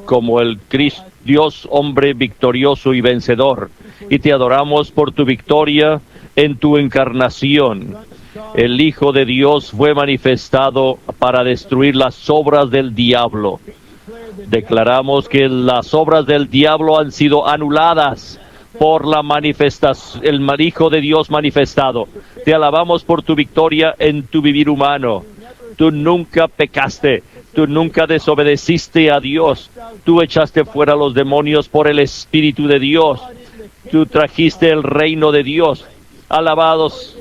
como el Cristo, Dios hombre victorioso y vencedor, y te adoramos por tu victoria en tu encarnación. El Hijo de Dios fue manifestado para destruir las obras del diablo. Declaramos que las obras del diablo han sido anuladas por la manifestación, el Hijo de Dios manifestado. Te alabamos por tu victoria en tu vivir humano. Tú nunca pecaste, tú nunca desobedeciste a Dios. Tú echaste fuera a los demonios por el Espíritu de Dios. Tú trajiste el reino de Dios. Alabados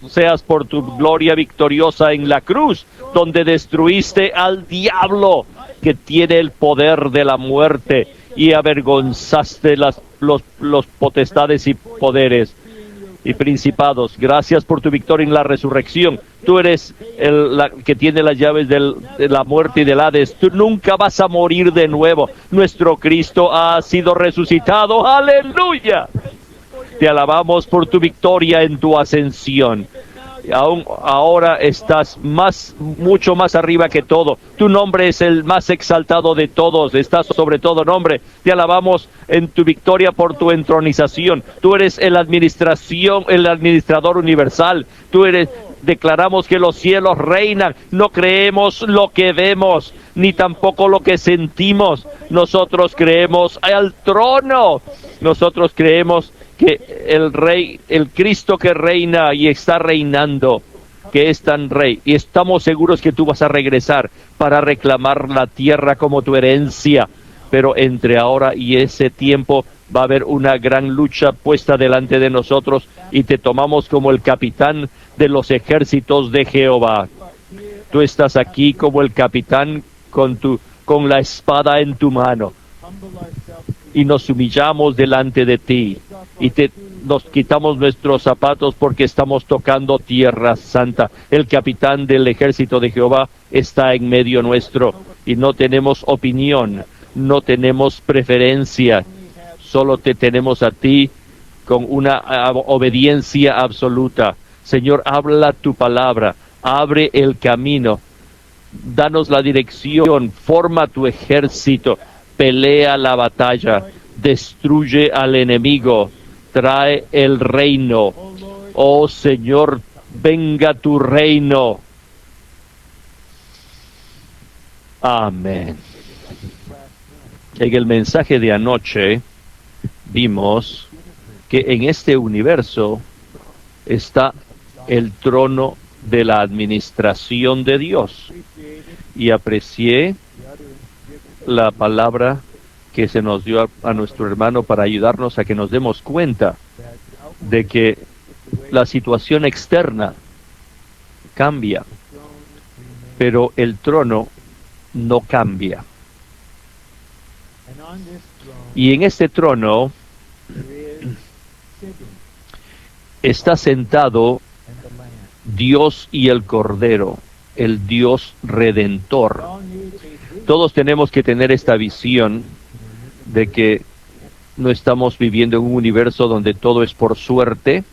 seas por tu gloria victoriosa en la cruz, donde destruiste al diablo, que tiene el poder de la muerte, y avergonzaste los potestades y poderes y principados. Gracias por tu victoria en la resurrección. Tú eres la que tiene las llaves de la muerte y del Hades. Tú nunca vas a morir de nuevo. Nuestro Cristo ha sido resucitado. ¡Aleluya! Te alabamos por tu victoria en tu ascensión. Aún ahora estás mucho más arriba que todo. Tu nombre es el más exaltado de todos. Estás sobre todo nombre. Te alabamos en tu victoria por tu entronización. Tú eres el administrador universal. Declaramos que los cielos reinan. No creemos lo que vemos, ni tampoco lo que sentimos. Nosotros creemos al trono. Nosotros creemos que el Rey, el Cristo que reina y está reinando, que es tan Rey, y estamos seguros que tú vas a regresar para reclamar la tierra como tu herencia. Pero entre ahora y ese tiempo va a haber una gran lucha puesta delante de nosotros, y te tomamos como el capitán de los ejércitos de Jehová. Tú estás aquí como el capitán con la espada en tu mano, y nos humillamos delante de ti, y nos quitamos nuestros zapatos porque estamos tocando tierra santa. El capitán del ejército de Jehová está en medio nuestro, y no tenemos opinión, no tenemos preferencia, solo te tenemos a ti con una obediencia absoluta. Señor, habla tu palabra, abre el camino, danos la dirección, forma tu ejército, pelea la batalla, destruye al enemigo, trae el reino. Oh Señor, venga tu reino. Amén. En el mensaje de anoche vimos que en este universo está el trono de la administración de Dios, y aprecié la palabra que se nos dio a nuestro hermano para ayudarnos a que nos demos cuenta de que la situación externa cambia, pero el trono no cambia. Y en este trono está sentado Dios y el Cordero, el Dios Redentor. Todos tenemos que tener esta visión de que no estamos viviendo en un universo donde todo es por suerte.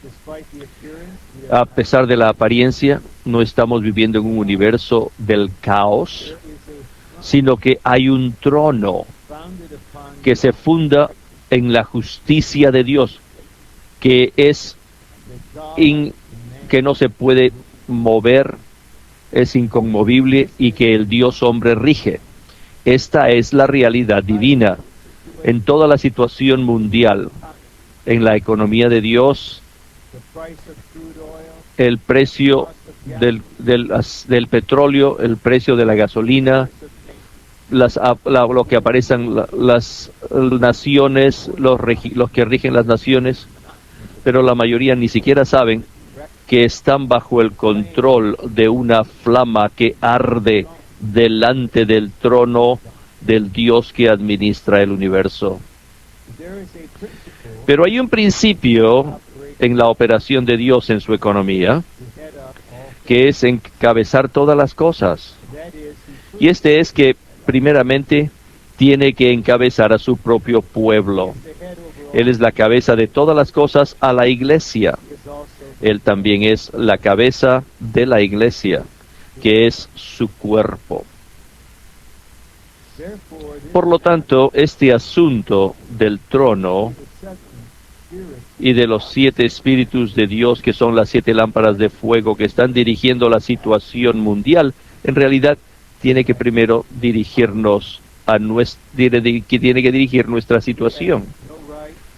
A pesar de la apariencia, no estamos viviendo en un universo del caos, sino que hay un trono que se funda en la justicia de Dios, que es que no se puede mover, es inconmovible, y que el Dios hombre rige. Esta es la realidad divina en toda la situación mundial. En la economía de Dios, el precio del petróleo, el precio de la gasolina, lo que aparecen las naciones, los que rigen las naciones, pero la mayoría ni siquiera saben que están bajo el control de una flama que arde delante del trono del Dios que administra el universo. Pero hay un principio en la operación de Dios en su economía, que es encabezar todas las cosas. Y este es que, primeramente, tiene que encabezar a su propio pueblo. Él es la cabeza de todas las cosas a la iglesia. Él también es la cabeza de la iglesia, que es su cuerpo. Por lo tanto, este asunto del trono y de los 7 espíritus de Dios, que son las 7 lámparas de fuego que están dirigiendo la situación mundial, en realidad tiene que primero dirigirnos a tiene que dirigir nuestra situación.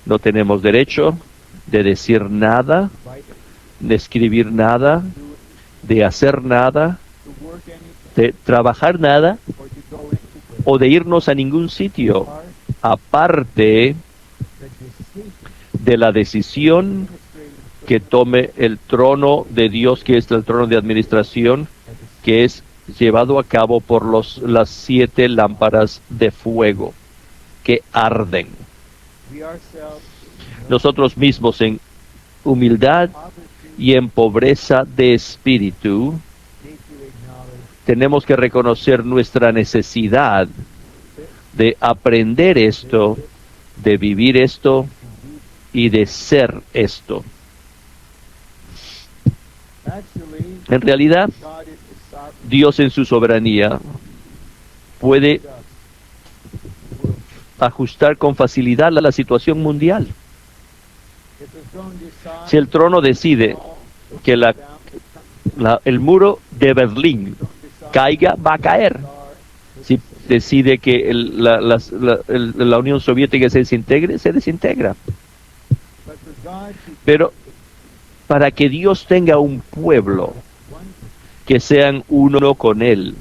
No tenemos derecho de decir nada, de escribir nada, de hacer nada, de trabajar nada o de irnos a ningún sitio, aparte de la decisión que tome el trono de Dios, que es el trono de administración, que es llevado a cabo por las 7 lámparas de fuego que arden. Nosotros mismos, en humildad y en pobreza de espíritu, tenemos que reconocer nuestra necesidad de aprender esto, de vivir esto y de ser esto. En realidad, Dios en su soberanía puede ajustar con facilidad la situación mundial. Si el trono decide que el muro de Berlín caiga, va a caer. Si decide que la Unión Soviética se desintegra. Pero para que Dios tenga un pueblo que sean uno con Él,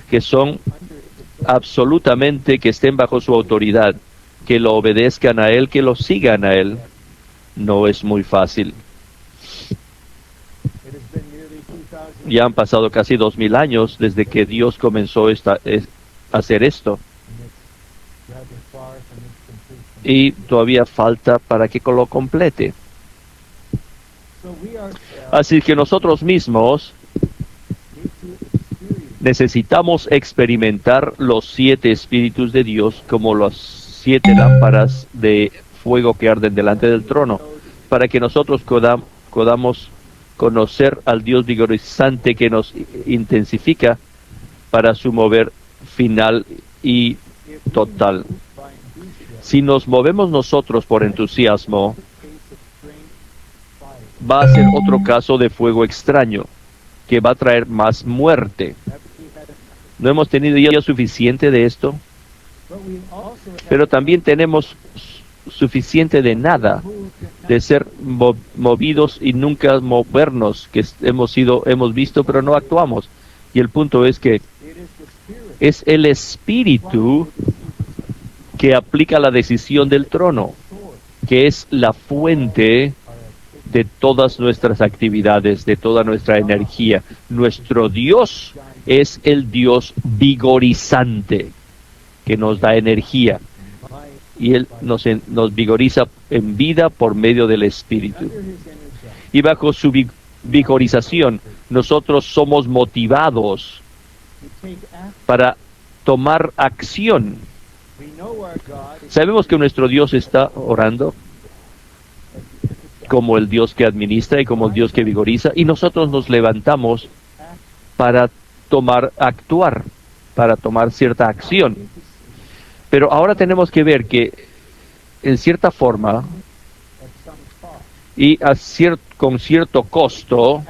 que son absolutamente, que estén bajo su autoridad, que lo obedezcan a Él, que lo sigan a Él, no es muy fácil. Ya han pasado casi 2000 años desde que Dios comenzó a hacer esto. Y todavía falta para que lo complete. Así que nosotros mismos necesitamos experimentar los 7 espíritus de Dios como las 7 lámparas de fuego que arden delante del trono, para que nosotros podamos conocer al Dios vigorizante que nos intensifica para su mover final y total. Si nos movemos nosotros por entusiasmo, va a ser otro caso de fuego extraño, que va a traer más muerte. ¿No hemos tenido ya suficiente de esto? Pero también tenemos suficiente de nada, de ser movidos y nunca movernos, que hemos visto pero no actuamos. Y el punto es que es el Espíritu que aplica la decisión del trono, que es la fuente de todas nuestras actividades, de toda nuestra energía. Nuestro Dios es el Dios vigorizante, que nos da energía. Y Él nos vigoriza en vida por medio del Espíritu. Y bajo su vigorización, nosotros somos motivados para tomar acción. Sabemos que nuestro Dios está orando como el Dios que administra y como el Dios que vigoriza, y nosotros nos levantamos para actuar, para tomar cierta acción. Pero ahora tenemos que ver que, en cierta forma, y con cierto costo,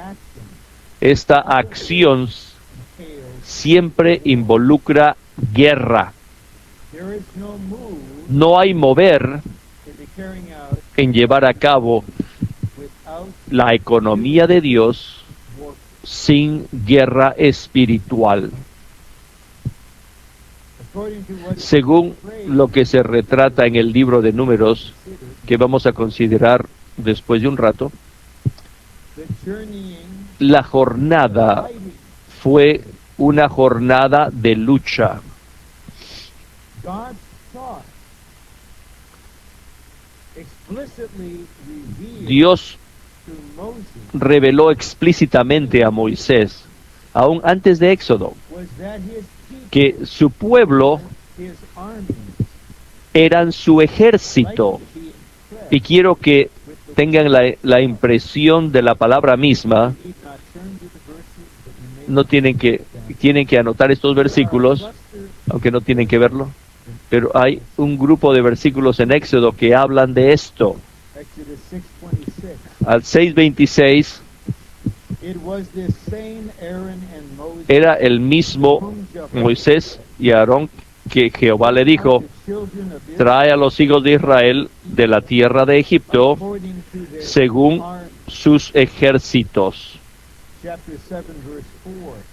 esta acción siempre involucra guerra. No hay mover en llevar a cabo la economía de Dios sin guerra espiritual. Según lo que se retrata en el libro de Números, que vamos a considerar después de un rato, la jornada fue una jornada de lucha. Dios reveló explícitamente a Moisés, aún antes de Éxodo, que su pueblo eran su ejército. Y quiero que tengan la impresión de la palabra misma. No tienen que anotar estos versículos, aunque no tienen que verlo. Pero hay un grupo de versículos en Éxodo que hablan de esto. Exodus 6:26. Al 6:26 It was this same Aaron and Moses era el mismo Moisés y Aarón que Jehová le dijo: the children of Israel trae a los hijos de Israel de la tierra de Egipto according to their según army. sus ejércitos. Chapter 7, verse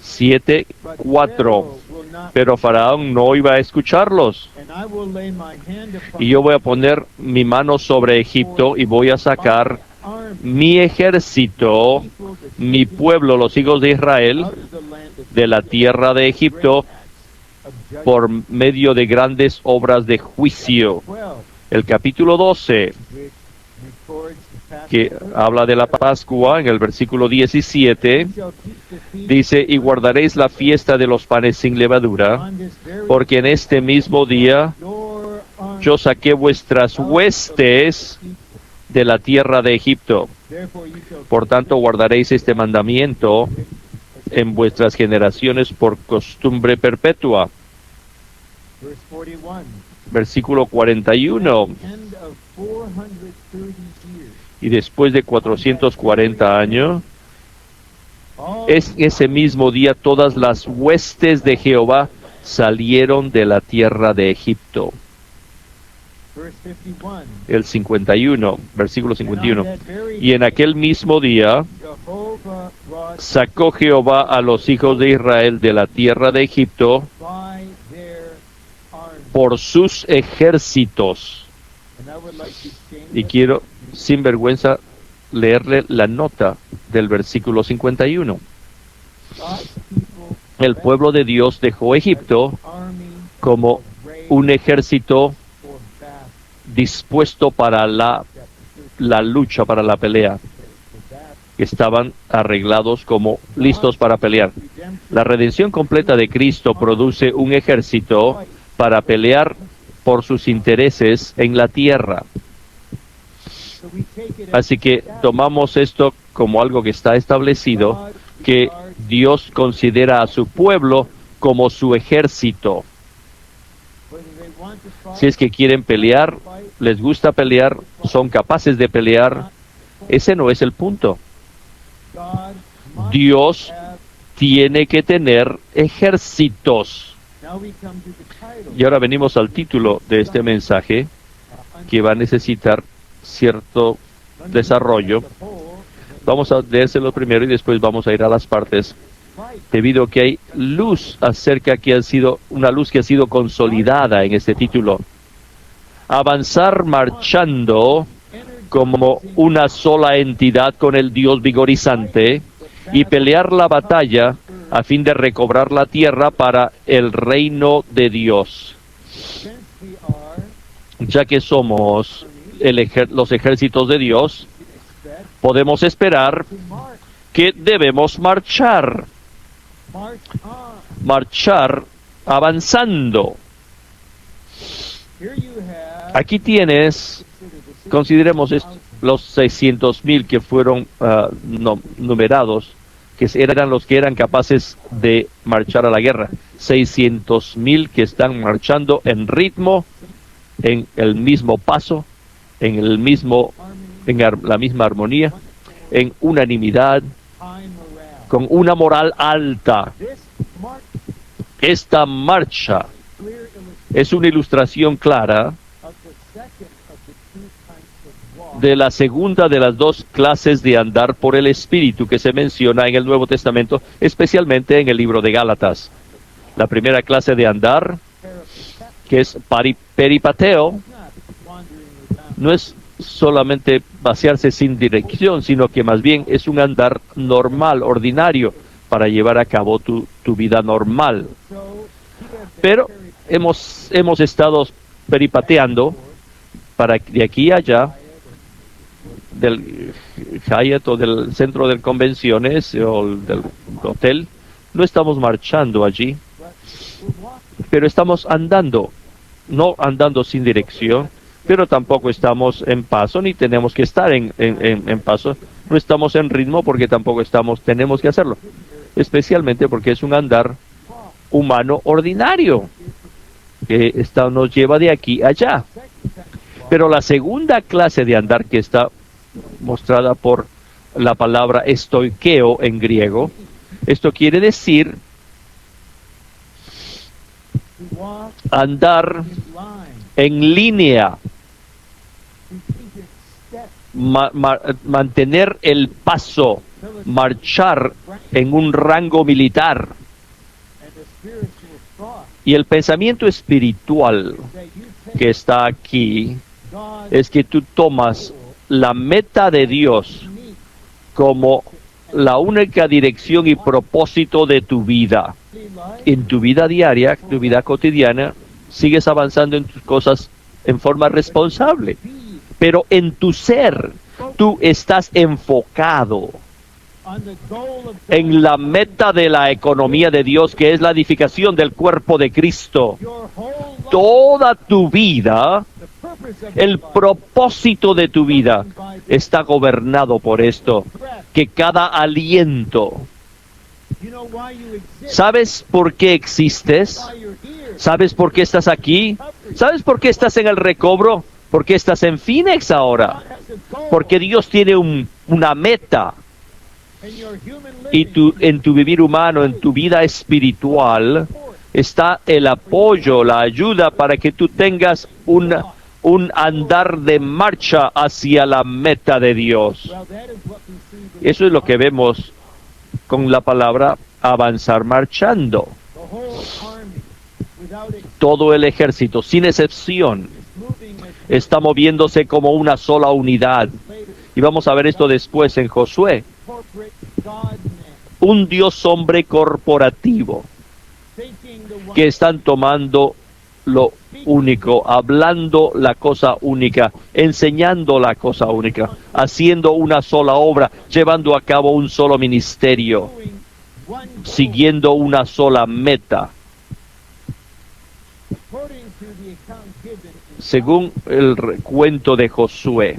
4. 7:4. But Pharaoh will not Pero Faraón no iba a escucharlos. and I will lay my hand upon Y yo voy a poner mi mano sobre Egipto y voy a sacar my army mi ejército, equal to mi pueblo, los hijos de Israel, out of the land of de la tierra de Egipto of judgment. por medio de grandes obras de juicio. 12, El capítulo 12, which records the que Passover, habla de la Pascua, en el versículo 17, shall keep the feast dice: y guardaréis la fiesta de los panes sin levadura, on this very porque en este mismo día your army yo saqué vuestras huestes de la tierra de Egipto. Therefore you shall Por tanto, guardaréis este mandamiento en vuestras generaciones por costumbre perpetua. verse 41. Versículo 41. At the end of 430 years, Y después de 440 años, all es ese mismo día todas las huestes de Jehová salieron de la tierra de Egipto. verse 51. El 51, versículo And on 51. that very Y en aquel mismo día Jehovah brought sacó Jehová a los hijos de Israel de la tierra de Egipto by their army. por sus ejércitos. And I would like to change Y quiero, sin vergüenza, leerle la nota del versículo 51. God's people El pueblo de Dios dejó Egipto army como arrayed un ejército for battle. dispuesto para la lucha, para la pelea, For battle. que estaban arreglados como listos para pelear. Redemption La redención completa de Cristo produce un ejército para pelear por sus intereses en la tierra. so we take it as Así que tomamos esto como algo que está establecido, God que regards Dios considera a su pueblo como su ejército. whether they want to fight, Si es que quieren pelear, fight, les gusta pelear, son capaces de pelear, ese no es el punto. God must Dios have. tiene que tener ejércitos. Now we come to the title. Y ahora venimos al título de este mensaje, que va a necesitar cierto desarrollo. Vamos a leérselo primero y después vamos a ir a las partes, debido a que hay luz acerca que ha sido una luz que ha sido consolidada en este título. Avanzar marchando como una sola entidad con el Dios vigorizante y pelear la batalla a fin de recobrar la tierra para el reino de Dios. Since we are, Ya que somos los ejércitos de Dios, expect podemos esperar to march, que debemos marchar, march on. marchar avanzando. Here you have. Aquí tienes, Consider the consideremos los 600,000 que fueron numerados, que eran los que eran capaces de marchar a la guerra. 600,000 que están marchando en ritmo, en el mismo paso, en el mismo, en la misma armonía, en unanimidad, high morale. con una moral alta. This march Esta marcha clear illustration es una ilustración clara of the second of the two kinds of walk. de la segunda de las dos clases de andar por el Espíritu que se menciona en el Nuevo Testamento, especialmente en el libro de Gálatas. La primera clase de andar, que es peripateo, Not wandering around. no es solamente pasearse sin dirección, sino que más bien es un andar normal, ordinario, para llevar a cabo tu vida normal. So he has been Pero carried hemos estado peripateando para de aquí a allá, del Hyatt o del centro de convenciones o del hotel. No estamos marchando allí, but we're walking. pero estamos andando, no andando sin dirección, pero tampoco estamos en paso, ni tenemos que estar en paso. No estamos en ritmo porque tampoco tenemos que hacerlo, especialmente porque es un andar humano ordinario. que nos lleva de aquí a allá. Pero la segunda clase de andar, que está mostrada por la palabra estoikeo en griego, esto quiere decir to walk andar in line, en línea, to keep in step, mantener el paso, marchar en un rango militar. and the spiritual thought Y el pensamiento espiritual that you take que está aquí God es que tú tomas la meta de Dios meet como la única dirección y propósito de tu vida. life En tu vida diaria, tu vida cotidiana, sigues avanzando en tus cosas en forma responsable. be Pero en tu ser, tú estás enfocado on the goal of en la meta de la economía de Dios, que es la edificación del cuerpo de Cristo. your whole life. Toda tu vida, The purpose of el your life, propósito de tu vida está gobernado por esto, breath. que cada aliento. You know why you exist, ¿Sabes por qué existes? why you're here. ¿Sabes por qué estás aquí? ¿Sabes por qué estás en el recobro? ¿Por qué estás en Phoenix ahora? God has a goal, Porque Dios tiene una meta. and your human Y living en tu vivir humano, en tu vida espiritual, está el apoyo, la ayuda para que tú tengas un andar de marcha hacia la meta de Dios. well, that is what we see the Eso es lo que vemos con la palabra avanzar marchando. whole army without exception Todo el ejército, sin excepción, is moving as está moviéndose como una sola unidad. later Y vamos a ver esto después en Josué. corporate God man, Un Dios hombre corporativo, taking the one que están tomando lo único, hablando la cosa única, enseñando la cosa única, haciendo una sola obra, llevando a cabo un solo ministerio, doing one goal, siguiendo una sola meta. according to the account given in Según el recuento de Josué,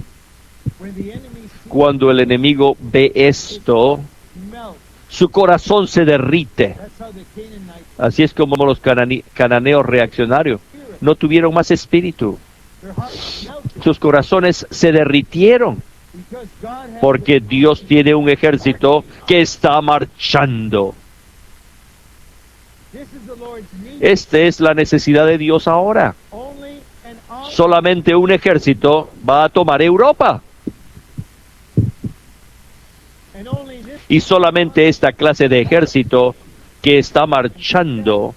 when the enemy sees cuando el enemigo ve esto, melt. su corazón se derrite. That's how the Canaanites Así es como los cananeos reaccionarios no tuvieron más espíritu. their hearts melted Sus corazones se derritieron because God has porque Dios tiene un ejército que está marchando. this is the Lord's need. Esta es la necesidad de Dios ahora. Only an army Solamente un ejército va a tomar Europa. and only this Y solamente esta clase de ejército que está marchando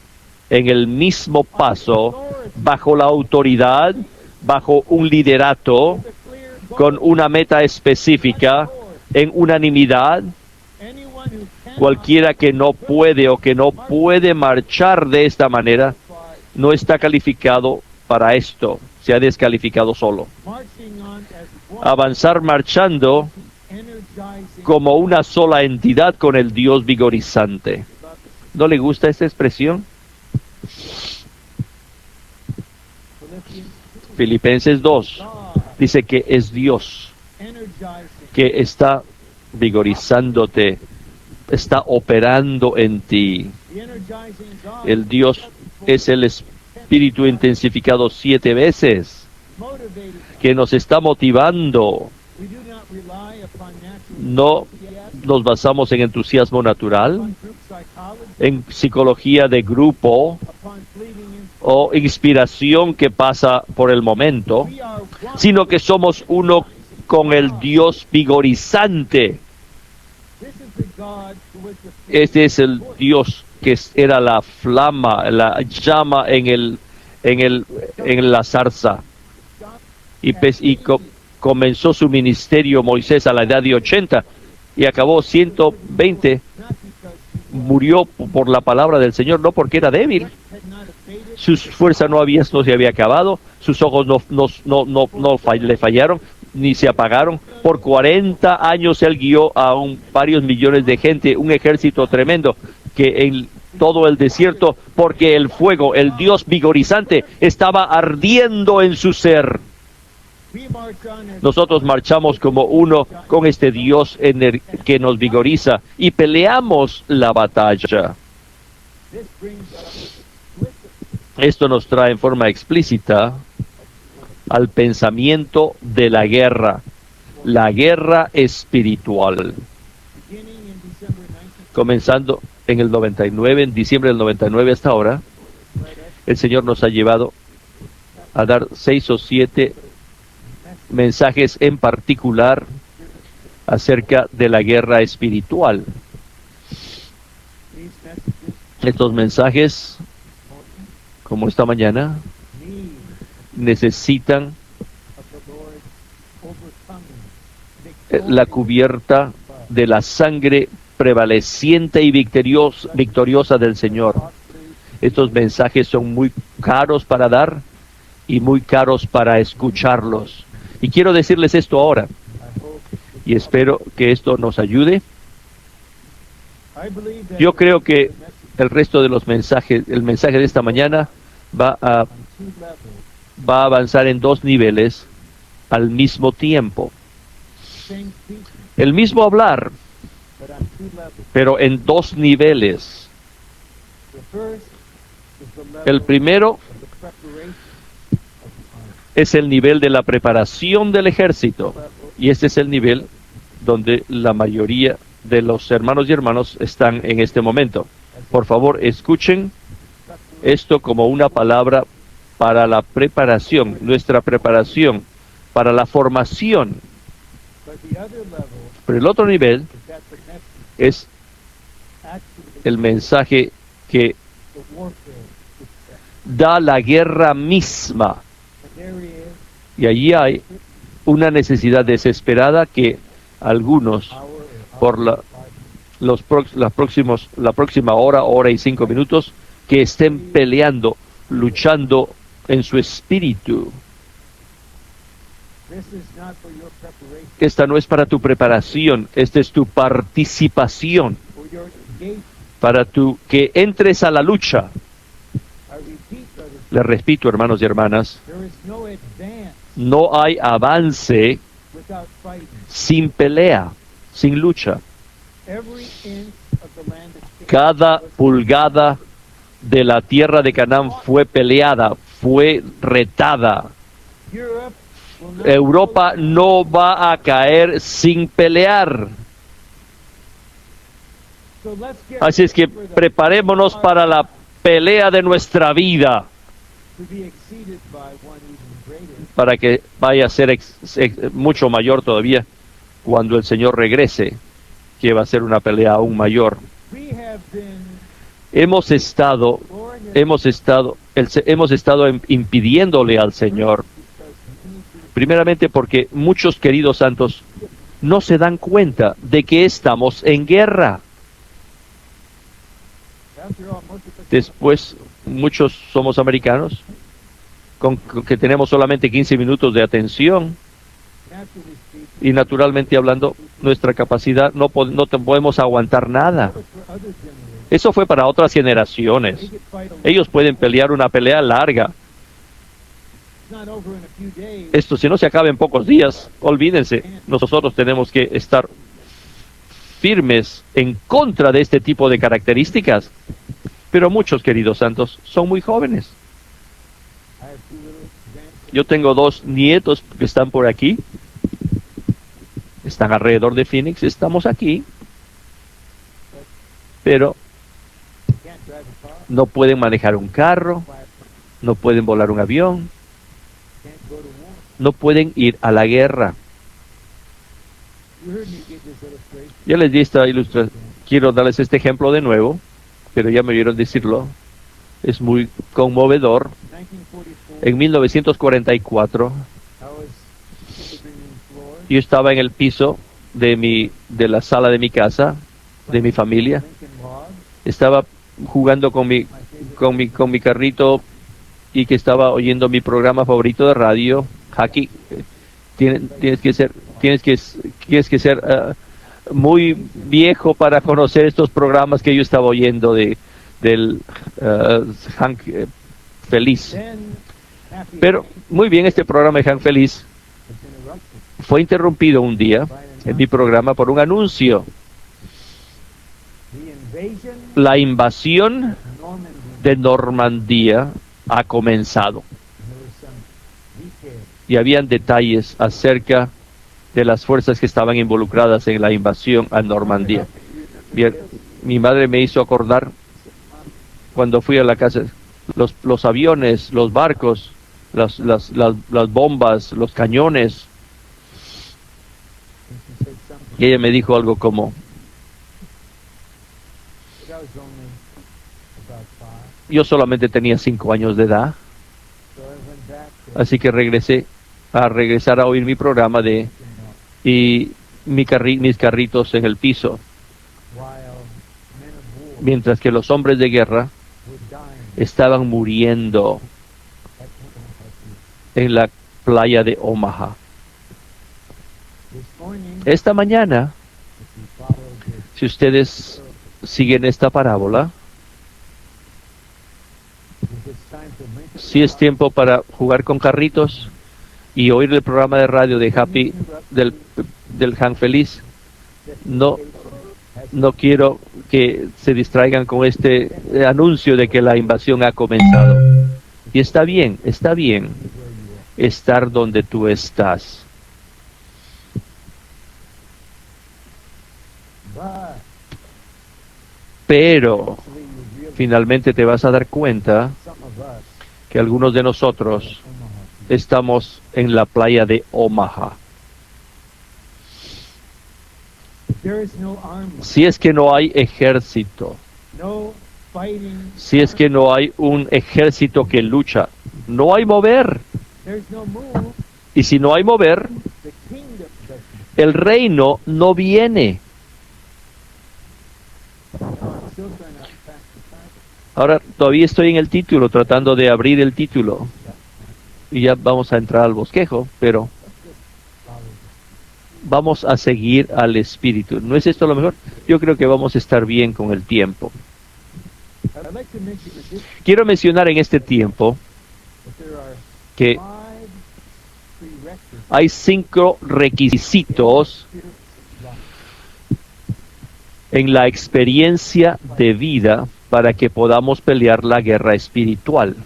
en el mismo paso, bajo la autoridad, bajo un liderato, the clear goal. con una meta específica, en unanimidad. Anyone who cannot Cualquiera que no puede o que no puede marchar de esta manera, no está calificado para esto, se ha descalificado solo. marching on as one Avanzar marchando energizing como una sola entidad con el Dios vigorizante. ¿No le gusta esta expresión? Philippians Filipenses 2 God dice que es Dios energizing que está vigorizándote, está operando en ti. the energizing God El Dios es el Espíritu intensificado 7 veces, motivated. que nos está motivando. We do not rely upon natural No enthusiasm, nos basamos en entusiasmo natural, upon group psychology, en psicología de grupo upon fleeting in- o inspiración que pasa por el momento, we are one sino que somos uno con el Dios vigorizante. This is the God who was the Este es el Dios que era la flama, la llama en la zarza. Y comenzó su ministerio Moisés a la edad de 80 y acabó 120. not because he Murió por la palabra del Señor, no porque era débil. had not abated, Su fuerza no se había acabado, sus ojos le fallaron, ni se apagaron. Por 40 años él guió a varios millones de gente, un ejército tremendo, que en todo el desierto, porque el fuego, el Dios vigorizante, estaba ardiendo en su ser. we march on as Nosotros marchamos como uno con este Dios que nos vigoriza y peleamos la batalla. this brings us with Esto nos trae en forma explícita al pensamiento de la guerra espiritual. Comenzando en el 99, en diciembre del 99 hasta ahora, el Señor nos ha llevado a dar 6 o 7 mensajes en particular acerca de la guerra espiritual. Estos mensajes, como esta mañana, necesitan la cubierta de la sangre prevaleciente y victoriosa del Señor. Estos mensajes son muy caros para dar y muy caros para escucharlos. Y quiero decirles esto ahora, y espero que esto nos ayude. Yo creo que el resto de los mensajes, el mensaje de esta mañana va a avanzar en 2 niveles al mismo tiempo. El mismo hablar, pero en 2 niveles. El primero es el nivel de la preparación del ejército, y este es el nivel donde la mayoría de los hermanos y hermanas están en este momento. Por favor, escuchen esto como una palabra para la preparación, nuestra preparación, para la formación. Pero el otro nivel es el mensaje que da la guerra misma. Y allí hay una necesidad desesperada que algunos, por la próxima hora y 5 minutos, que estén peleando, luchando en su espíritu. Esta no es para tu preparación, esta es tu participación, para que entres a la lucha. Les repito, hermanos y hermanas, no hay avance sin pelea, sin lucha. Cada pulgada de la tierra de Canaán fue peleada, fue retada. Europa no va a caer sin pelear. Así es que preparémonos para la pelea de nuestra vida, para que vaya a ser mucho mayor todavía cuando el Señor regrese, que va a ser una pelea aún mayor. Hemos estado impidiéndole al Señor, primeramente porque muchos queridos santos no se dan cuenta de que estamos en guerra. Después, muchos somos americanos, con que tenemos solamente 15 minutos de atención, y naturalmente hablando, nuestra capacidad no podemos aguantar nada. Eso fue para otras generaciones. Ellos pueden pelear una pelea larga. Esto, si no se acaba en pocos días, olvídense. Nosotros tenemos que estar firmes en contra de este tipo de características. Pero muchos, queridos santos, son muy jóvenes. Yo tengo 2 nietos que están por aquí. Están alrededor de Phoenix. Estamos aquí. Pero no pueden manejar un carro. No pueden volar un avión. No pueden ir a la guerra. Ya les di esta ilustración. Quiero darles este ejemplo de nuevo, pero ya me vieron decirlo. Es muy conmovedor. En 1944, yo estaba en el piso de la sala de mi casa, de mi familia. Estaba jugando con mi carrito, y que estaba oyendo mi programa favorito de radio, Hockey. Tienes que ser muy viejo para conocer estos programas que yo estaba oyendo del Hank Feliz. Pero muy bien, este programa de Hank Feliz fue interrumpido un día en mi programa por un anuncio. La invasión de Normandía ha comenzado. And there were some details. Y habían detalles acerca de las fuerzas que estaban involucradas en la invasión a Normandía. Bien, mi madre me hizo acordar cuando fui a la casa, los aviones, los barcos, las bombas, los cañones. And she said something. Y ella me dijo algo como, But I was only about 5. yo solamente tenía 5 años de edad, So I went back to así que regresar a oír mi programa de y mis carritos en el piso, while men of war mientras que los hombres de guerra were dying estaban muriendo at Omaha. en la playa de Omaha. This morning, Esta mañana, if you follow this, si ustedes siguen esta parábola, it's time to link it si es tiempo para jugar con carritos y oír el programa de radio de Happy, del Han Feliz. No quiero que se distraigan con este anuncio de que la invasión ha comenzado. Y está bien estar donde tú estás. but Pero actually you realize finalmente te vas a dar cuenta some of us que algunos de nosotros Omaha estamos en la playa de Omaha. if there is no army, Si es que no hay ejército, no fighting, si es que no hay un ejército que lucha, no hay mover. there's no move, Y si no hay mover, the kingdom doesn't. el reino no viene. Now, I'm still trying to unpack the fact. Ahora todavía estoy en el título, tratando de abrir el título. Y ya vamos a entrar al bosquejo, pero Follow this. vamos a seguir al Espíritu. ¿No es esto lo mejor? Yo creo que vamos a estar bien con el tiempo. I'd like to mention that this, Quiero mencionar en este tiempo that there are que 5 prerequisites hay 5 requisitos spirit life. en la experiencia de vida para que podamos pelear la guerra espiritual. We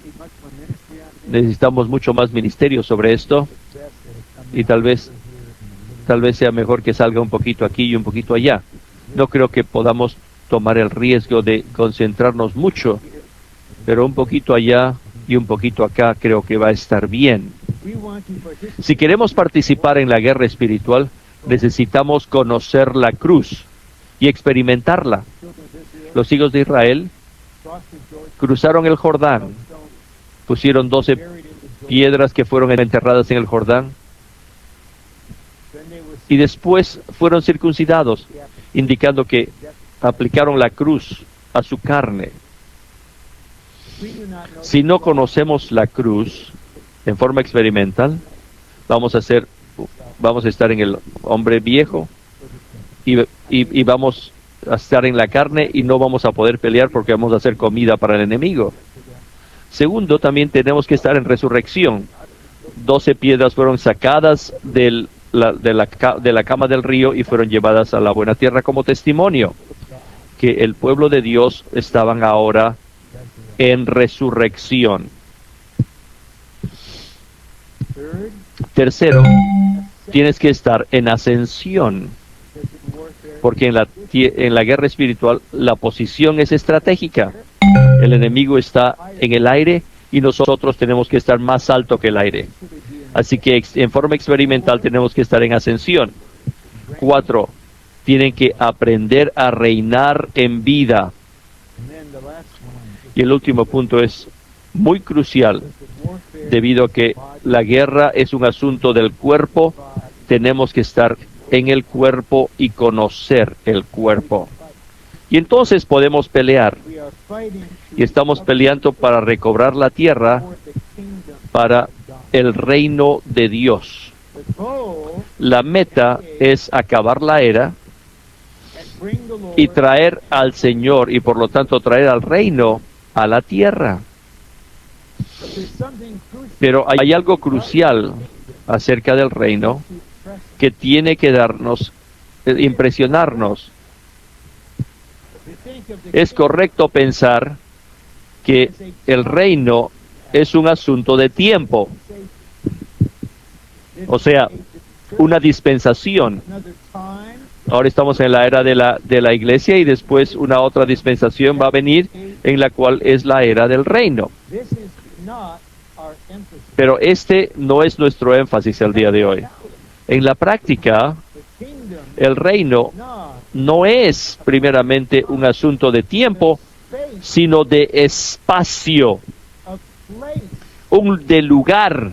need much more ministry on this. Necesitamos mucho más ministerio sobre esto It's best that it come y out tal vez here in a little tal vez sea mejor que salga un poquito aquí y un poquito allá. No creo que podamos tomar el riesgo de concentrarnos mucho, pero un poquito allá y un poquito acá creo que va a estar bien. We want to participate Si queremos participar en la guerra espiritual, necesitamos conocer la cruz y experimentarla. children of Israel, Los hijos de Israel crossed the Jordan, cruzaron el Jordán, stone, pusieron 12 buried in the Jordan. piedras que fueron enterradas en el Jordán Then they were y después fueron circuncidados, indicando que aplicaron la cruz a su carne. we do not know Si no conocemos la cruz en forma experimental, vamos a estar en el hombre viejo y vamos a estar en la carne y no vamos a poder pelear porque vamos a hacer comida para el enemigo. Segundo, también tenemos que estar en resurrección. 12 piedras fueron sacadas de la cama del río y fueron llevadas a la buena tierra como testimonio que el pueblo de Dios estaban ahora en resurrección. third, Tercero, tienes que estar en ascensión, because in warfare, porque en la guerra espiritual la posición es estratégica. El enemigo está en el aire y nosotros tenemos que estar más alto que el aire. should it be in Así que en forma experimental tenemos que estar en ascensión. 4, tienen que aprender a reinar en vida. and then the last one, Y el último punto es muy crucial, because warfare debido a que la guerra es un asunto del cuerpo, tenemos que estar en el cuerpo y conocer el cuerpo. Y entonces podemos pelear. we are fighting Y estamos peleando para recobrar la tierra for the kingdom para of God. el reino de Dios. The goal La meta es acabar la era and bring the Lord y traer al Señor y por lo tanto traer al reino a la tierra. but there's something crucial Pero hay algo crucial acerca del reino to press. que tiene que darnos, impresionarnos. We think of the Es correcto pensar que el reino es un asunto de tiempo, o sea, una dispensación. Another time, Ahora estamos en la era de la iglesia y después una otra dispensación va a venir en la cual es la era del reino. this is not our emphasis. Pero este no es nuestro énfasis el día de hoy. En la práctica, The kingdom el reino not no es primeramente un asunto de tiempo, space sino de espacio, of place, de lugar,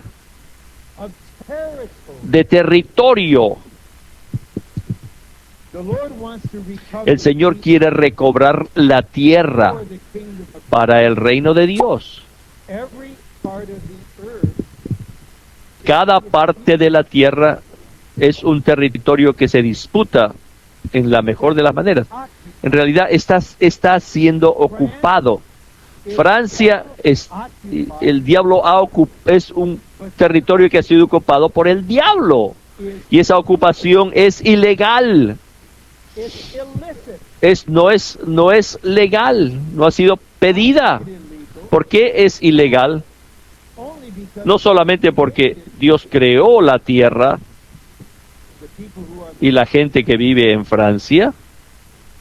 of territory. de territorio. The Lord wants to recover El Señor quiere recobrar la tierra for the kingdom of para el reino de Dios. every part of the earth. Cada parte de la tierra es un territorio que se disputa en la mejor de las maneras. En realidad está siendo ocupado. Francia el diablo es un territorio que ha sido ocupado por el diablo. Y esa ocupación es ilegal. It's illicit. No es legal, no ha sido pedida. Illegal. ¿Por qué es ilegal? Only because No solamente porque Dios creó la tierra the people who are y la gente que vive en Francia,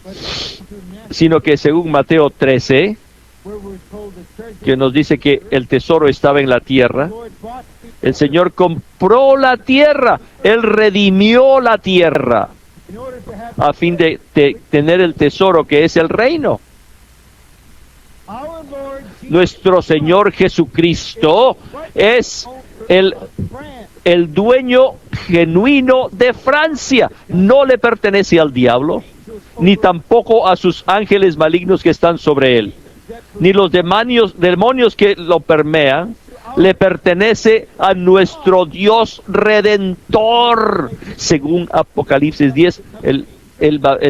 but international, sino que según Mateo 13, where we're told the treasure que nos dice que el tesoro estaba en la tierra, the Lord bought el Señor compró la tierra, Él redimió la tierra in order to have a fin de tener el tesoro que es el reino. our Lord Jesus Nuestro Señor Jesucristo es el France. dueño genuino de Francia. No le pertenece al diablo, ni tampoco a sus ángeles malignos que están sobre él, ni los demonios que lo permean. Le pertenece a nuestro Dios Redentor. Según Apocalipsis 10, el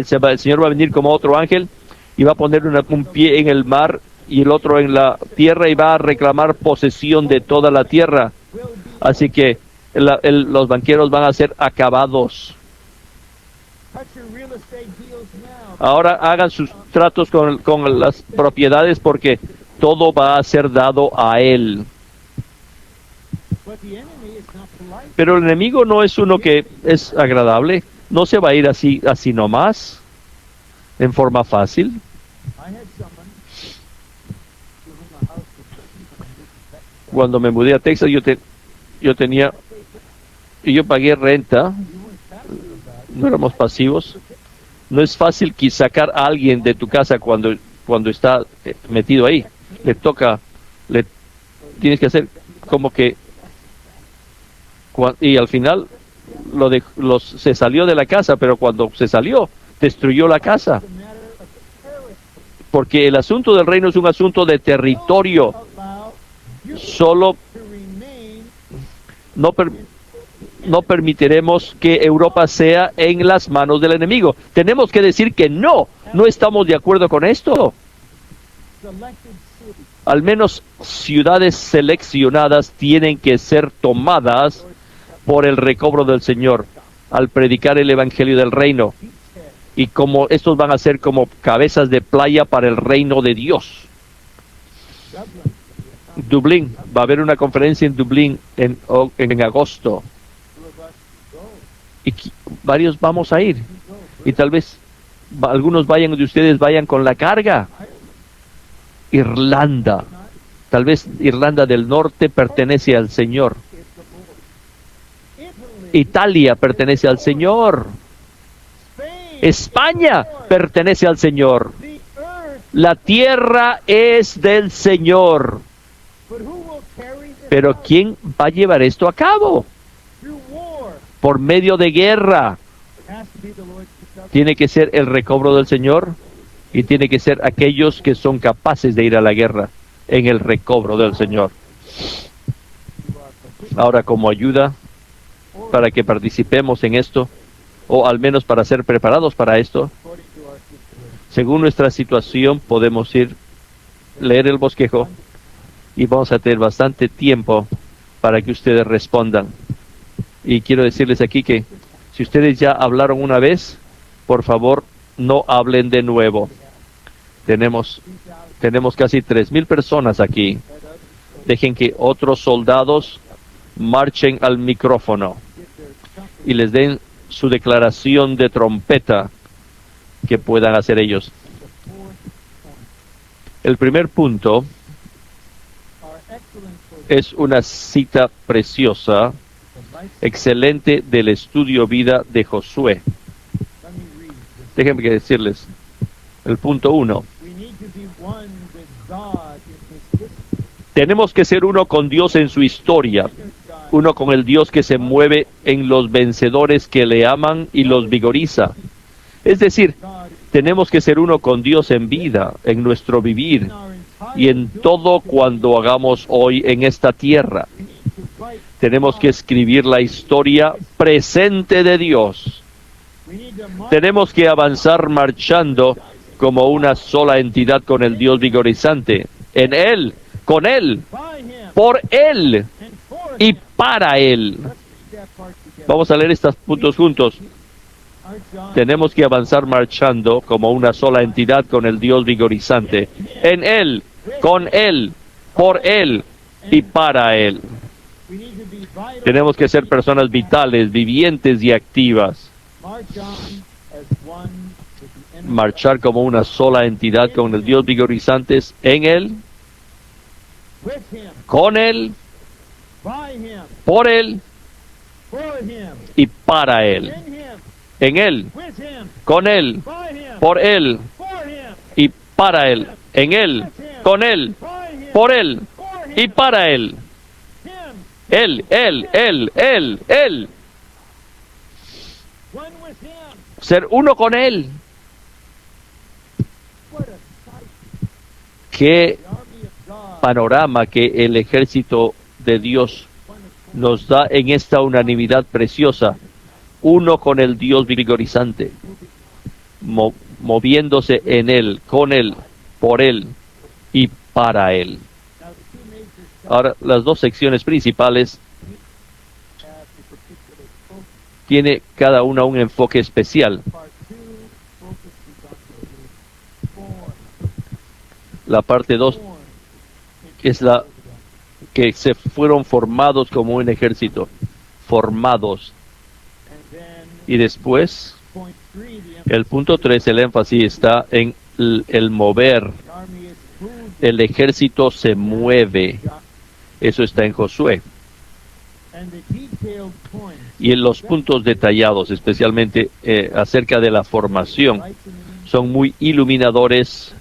Señor va a venir como otro ángel y va a poner un pie en el mar y el otro en la tierra y va a reclamar posesión de toda la tierra. Así que los banqueros van a ser acabados. Cut your real estate deals now. Ahora hagan sus tratos con las propiedades porque todo va a ser dado a él. But the enemy is not polite. Pero el enemigo no es uno que es agradable. No se va a ir así nomás, en forma fácil. I had someone who owned a house with Cuando me mudé a Texas, yo tenía, y yo pagué renta, no éramos pasivos. No es fácil sacar a alguien de tu casa cuando está metido ahí. Tienes que hacer como que, y al final se salió de la casa, pero cuando se salió, destruyó la casa. a matter of territory. Porque el asunto del reino es un asunto de territorio. Allow you Solo to remain no permitiremos que Europa sea en las manos del enemigo. Tenemos que decir que no estamos de acuerdo con esto. selected cities. Al menos ciudades seleccionadas tienen que ser tomadas por el recobro del Señor al predicar el evangelio del reino. Y como estos van a ser como cabezas de playa para el reino de Dios. Dublín, va a haber una conferencia en Dublín en agosto. Y varios vamos a ir. Y tal vez algunos de ustedes vayan con la carga. Irlanda. Tal vez Irlanda del Norte pertenece al Señor. Italia pertenece al Señor. España pertenece al Señor. The earth, La tierra es del Señor. but who will carry this Pero out ¿quién va a llevar esto a cabo? through war? Por medio de guerra. It has to be the Lord's protection. Tiene que ser el recobro del Señor y tiene que ser aquellos que son capaces de ir a la guerra en el recobro del Señor. Ahora, como ayuda para que participemos en esto, o al menos para ser preparados para esto, According to our situation. según nuestra situación podemos leer el bosquejo y vamos a tener bastante tiempo para que ustedes respondan. Y quiero decirles aquí que si ustedes ya hablaron una vez, por favor, no hablen de nuevo. Tenemos Tenemos casi 3,000 personas aquí. Dejen que otros soldados marchen al micrófono y les den su declaración de trompeta que puedan hacer ellos. El primer punto es una cita preciosa, excelente del estudio vida de Josué. Déjenme decirles, el punto 1. Tenemos que ser uno con Dios en su historia, uno con el Dios que se mueve en los vencedores que le aman y los vigoriza. Es decir, tenemos que ser uno con Dios en vida, en nuestro vivir y en todo cuando hagamos hoy en esta tierra. Tenemos que escribir la historia presente de Dios. Tenemos que avanzar marchando como una sola entidad con el Dios vigorizante, en Él, con Él, por Él y para Él. Vamos a leer estos puntos juntos. Tenemos que avanzar marchando como una sola entidad con el Dios vigorizante, en Él, con Él, por Él y para Él. Tenemos que ser personas vitales, vivientes y activas. Marchar como una sola entidad con el Dios vigorizante en Él, con Él, por Él y para Él. En Él, con Él, por Él y para Él. En Él, con Él, por Él y para Él. Él. Ser uno con Él. Qué panorama que el ejército de Dios nos da en esta unanimidad preciosa. Uno con el Dios vigorizante, moviéndose en Él, con Él, por Él y para Él. Ahora, las dos secciones principales tiene cada una un enfoque especial. La parte 2 es la que se fueron formados como un ejército, formados. Y después, el punto 3, el énfasis está en el mover. El ejército se mueve. Eso está en Josué. Y en los puntos detallados, especialmente acerca de la formación, son muy iluminadores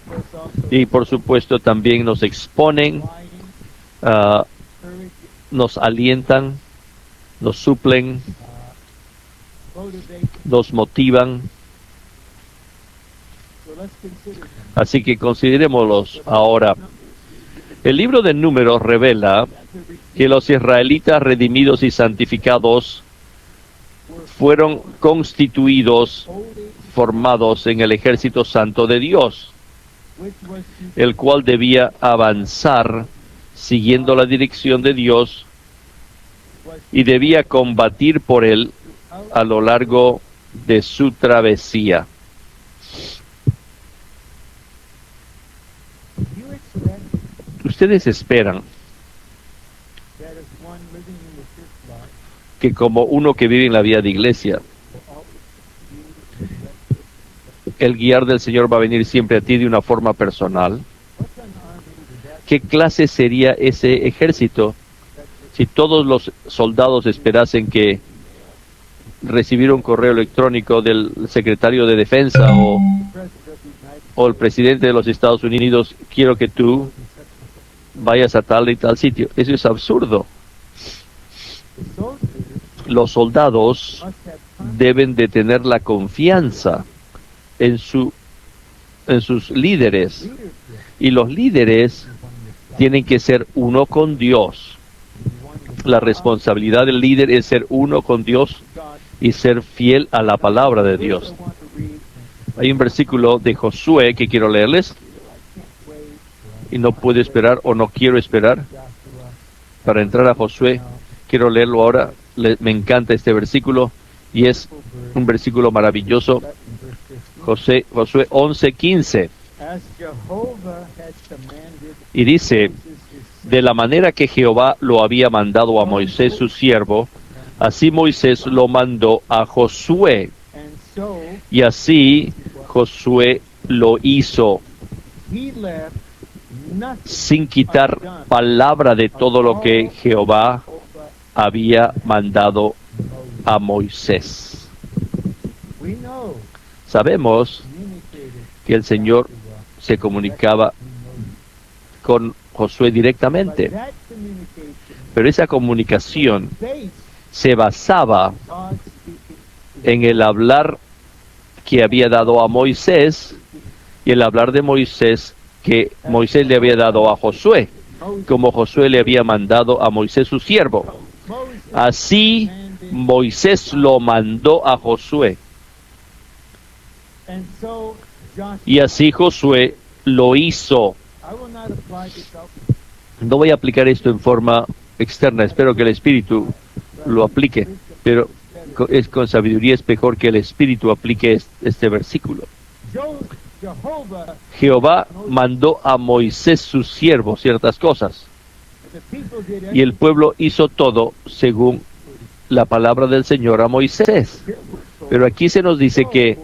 y por supuesto también nos exponen, nos alientan, nos suplen, nos motivan. Así que considerémoslos ahora. El libro de Números revela que los israelitas redimidos y santificados fueron constituidos, formados en el ejército santo de Dios, el cual debía avanzar siguiendo la dirección de Dios y debía combatir por él a lo largo de su travesía. Ustedes esperan que como uno que vive en la vida de iglesia, el guiar del Señor va a venir siempre a ti de una forma personal. ¿Qué clase sería ese ejército si todos los soldados esperasen que recibir un correo electrónico del secretario de Defensa o el presidente de los Estados Unidos, quiero que tú vayas a tal y tal sitio? Eso es absurdo. Los soldados deben de tener la confianza en sus líderes, y los líderes tienen que ser uno con Dios. La responsabilidad del líder es ser uno con Dios y ser fiel a la palabra de Dios. Hay un versículo de Josué que quiero leerles y no puedo esperar o no quiero esperar para entrar a Josué. Quiero leerlo ahora. Me encanta este versículo y es un versículo maravilloso. Josué 11:15. As Jehovah had commanded Y dice, Moses his de la manera que Jehová lo había mandado a Moisés su siervo, así Moisés lo mandó a Josué, and so y así Josué lo hizo, he left nothing sin quitar palabra de todo lo que Jehová over había mandado a Moisés. We know Sabemos communicated que el Señor se comunicaba con Josué directamente, that communication pero esa comunicación based se basaba God speaking en el hablar que había dado a Moisés y el hablar de Moisés que Moisés le había dado a Josué, Moses. como Josué le había mandado a Moisés su siervo. Moses Así commanded, Moisés lo mandó a Josué, and so Joshua. y así Josué lo hizo. I will not apply this out. No voy a aplicar esto en forma externa, espero que el Espíritu lo aplique, pero es con sabiduría es mejor que el Espíritu aplique este versículo. Jehovah, Jehová mandó a Moisés su siervo ciertas cosas, the people did y el pueblo hizo todo según la palabra del Señor a Moisés. Pero aquí se nos dice que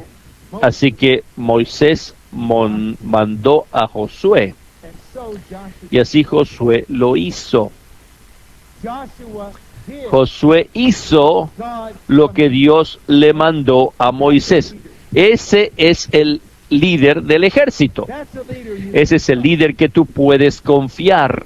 así que Moisés mandó a Josué, and so Joshua, y así Josué lo hizo. Joshua did Josué hizo God lo que Dios le mandó a Moisés. Ese es el líder del ejército. That's a leader you Ese es el líder que tú puedes confiar.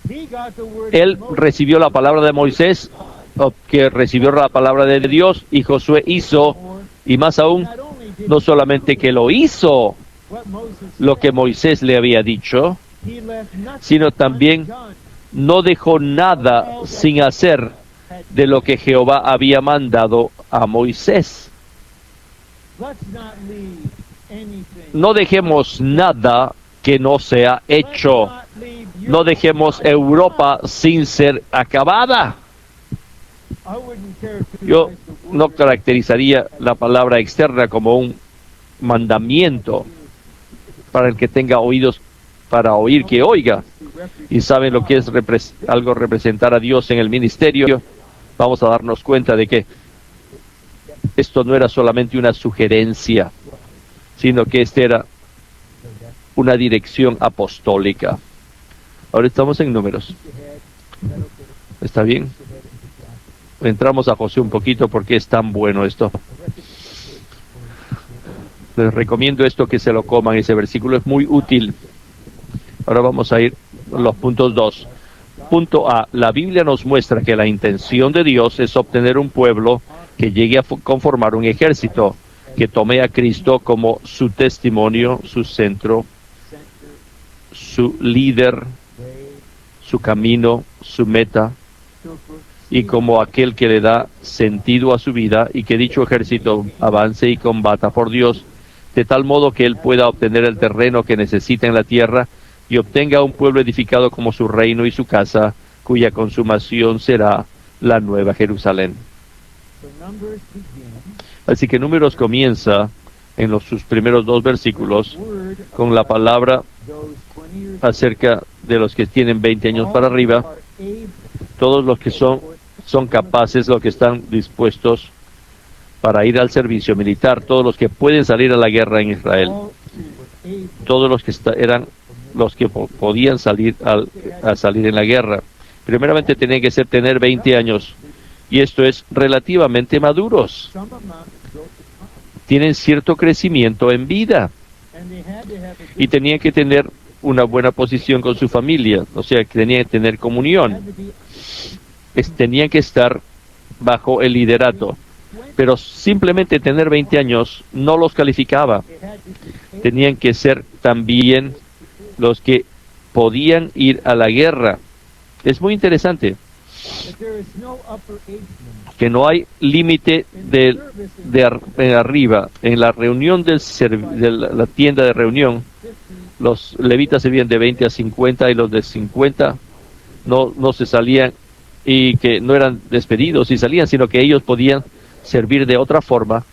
He got the word Él of Moses. recibió la palabra de Moisés, o que recibió la palabra de Dios, y Josué hizo, y más aún, Not only did no solamente que lo hizo what Moses lo said, que Moisés le había dicho, he left nothing sino también undone. no dejó nada sin hacer de lo que Jehová había mandado a Moisés. Let's not leave anything. No dejemos nada que no sea Let's hecho. not leave No dejemos Europa sin ser acabada. I wouldn't characterize Yo the word no caracterizaría la palabra externa como un mandamiento para el que tenga oídos para oír, que oiga. Y saben lo que es algo representar a Dios en el ministerio. Vamos a darnos cuenta de que esto no era solamente una sugerencia, sino que esta era una dirección apostólica. Ahora estamos en Números. ¿Está bien? Entramos a José un poquito porque es tan bueno esto. Les recomiendo esto que se lo coman. Ese versículo es muy útil. Ahora vamos a ir a los puntos 2. Punto A. La Biblia nos muestra que la intención de Dios es obtener un pueblo que llegue a conformar un ejército, que tome a Cristo como su testimonio, su centro, su líder, su camino, su meta, y como aquel que le da sentido a su vida, y que dicho ejército avance y combata por Dios, de tal modo que él pueda obtener el terreno que necesita en la tierra y obtenga un pueblo edificado como su reino y su casa, cuya consumación será la nueva Jerusalén. So Numbers begin, Así que Números comienza en sus primeros 2 versículos word con la palabra those 20 years acerca de los que tienen 20 años para arriba, are able todos los que son capaces, los que están dispuestos para ir al servicio militar, todos los que pueden salir a la guerra en Israel, all who were able todos los que eran los que podían salir a salir en la guerra. Primeramente tenían que tener 20 años, y esto es relativamente maduros. some amount of growth of time. Tienen cierto crecimiento en vida, And they had to have a y tenían que tener una buena posición con su familia, o sea, que tenían que tener comunión. had to be Tenían que estar bajo el liderato, pero simplemente tener 20 años no los calificaba. they had to be able Tenían que ser también los que podían ir a la guerra. Es muy interesante that there is no upper age limit. que no hay límite de arriba. En la reunión de la tienda de reunión, 50, los levitas se vienen de 20 a 50, y los de 50 no se salían, y que no eran despedidos y salían, sino que ellos podían servir de otra forma,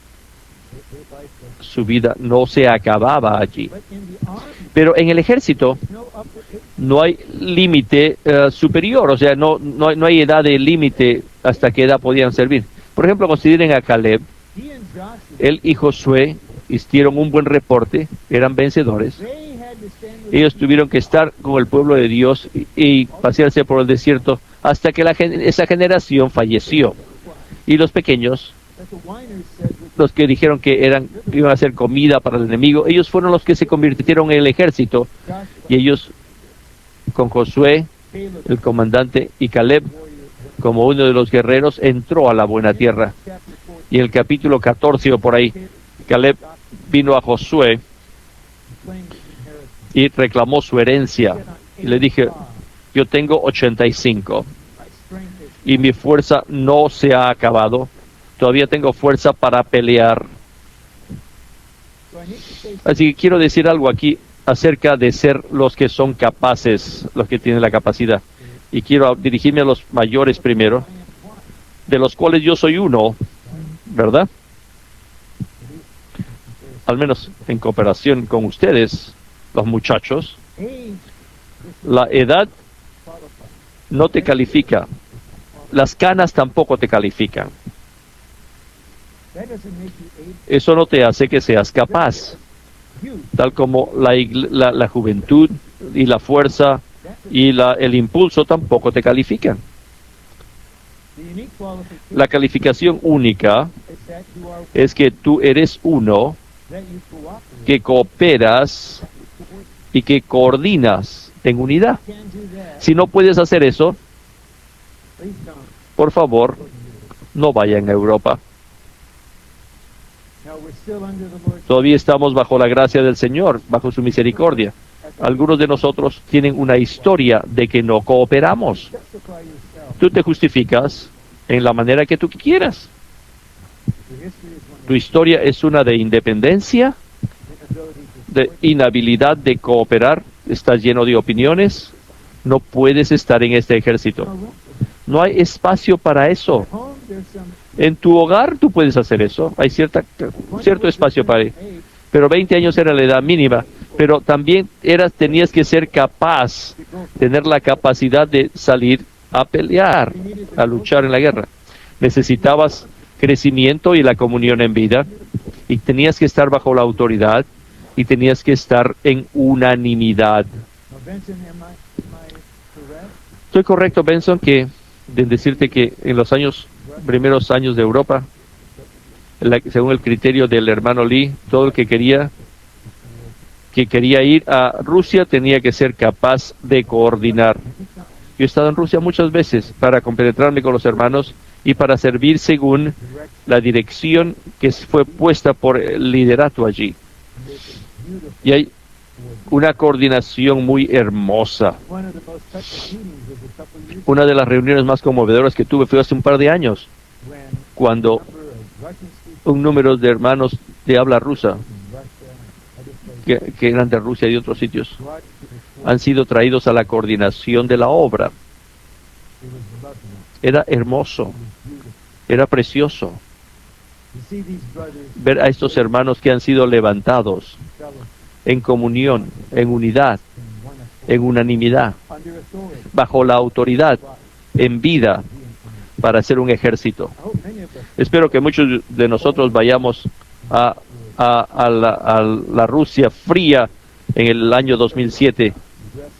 su vida no se acababa allí. But in the army, Pero en el ejército no upper age. no hay límite superior, o sea, no hay edad de límite hasta qué edad podían servir. Por ejemplo, consideren a Caleb. He and Joshua, Él y Josué hicieron un buen reporte, eran vencedores. they had to stand with Ellos tuvieron que estar con el pueblo de Dios y pasearse por el desierto hasta que esa generación falleció. Y los pequeños, that the whiners said with los que dijeron que iban a ser comida para el enemigo, ellos fueron los que se convirtieron en el ejército. Joshua, Y ellos, con Josué, Caleb, el comandante, y Caleb, como uno de los guerreros, entró a la buena tierra. chapter 4, Y en el capítulo 14 o por ahí, Caleb vino a Josué claimed his inheritance. y reclamó su herencia. Said, "I'm Y le dije, 85. yo tengo 85 My strength is y mi fuerza no se ha acabado. Todavía tengo fuerza para pelear. so I need to say Así que quiero decir algo aquí acerca de ser los que son capaces, los que tienen la capacidad. Y quiero dirigirme a los mayores primero, de los cuales yo soy uno, ¿verdad? Al menos en cooperación con ustedes, los muchachos. age La edad qualified. no te califica. Las canas tampoco te califican. That doesn't make you age. Eso no te hace que seas capaz. Youth, Tal como la juventud y la fuerza y el impulso tampoco te califican. the unique qualification La calificación única is that you are es que tú eres uno that you cooperate. que cooperas y que coordinas en unidad. Can't do that. Si no puedes hacer eso, Please don't. por favor, no vayan a Europa. Now we're still under the Lord's Todavía estamos bajo la gracia del Señor, bajo su misericordia. Algunos de nosotros tienen una historia de que no cooperamos. justify yourself. Tú te justificas en la manera que tú quieras. Your history is one Tu historia es una de independencia, of inability to de inhabilidad de cooperar. Estás lleno de opiniones. No puedes estar en este ejército. no room. No hay espacio para eso. Home, there's some En tu hogar tú puedes hacer eso. Hay cierto espacio para ello. age Pero 20 años era la edad mínima. Pero también tenías que ser capaz, to go. tener la capacidad de salir a pelear, a luchar en la guerra. Necesitabas crecimiento y la comunión en vida. Y tenías que estar bajo la autoridad. Y tenías que estar en unanimidad. Now, Benson, am I correct? Estoy correcto, Benson, de decirte que en los primeros años de Europa, según el criterio del hermano Lee, todo el que quería ir a Rusia tenía que ser capaz de coordinar. Yo he estado en Rusia muchas veces para compenetrarme con los hermanos y para servir según la dirección que fue puesta por el liderato allí. Y hay una coordinación muy hermosa. One of the most touching meetings was a couple years Una de las reuniones más conmovedoras que tuve fue hace un par de años, when cuando a number of Russian speakers un número de hermanos de habla rusa, from Russia and other places que eran de Rusia y de otros sitios, brought to the fore. han sido traídos a la coordinación de la obra. It was lovely. Era hermoso, It was beautiful. era precioso You see these brothers ver a estos hermanos que han sido levantados and fellows en comunión, en unidad, in one accord, en unanimidad, under authority. bajo la autoridad, en vida, para ser un ejército. I hope many of us Espero que muchos de nosotros vayamos a la Rusia fría en el año 2007. dress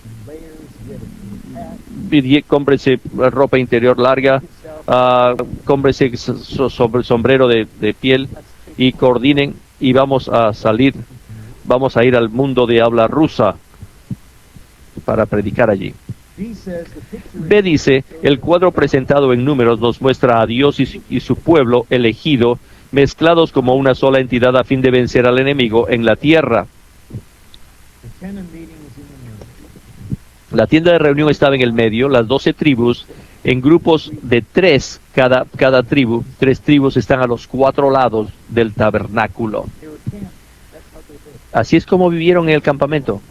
in layers, get a hat, Cómprese ropa interior larga, yourself. cómprese sombrero de piel y coordinen y vamos a ir al mundo de habla rusa para predicar allí. B says the picture B dice, el cuadro presentado en números nos muestra a Dios y su pueblo elegido mezclados como una sola entidad a fin de vencer al enemigo en la tierra. the tenant meeting is in the middle. La tienda de reunión estaba en el medio, las 12 tribus en grupos de 3 cada tribu. 3 tribus están a los 4 lados del tabernáculo. They were camped. That's how they lived. Así es como vivieron en el campamento.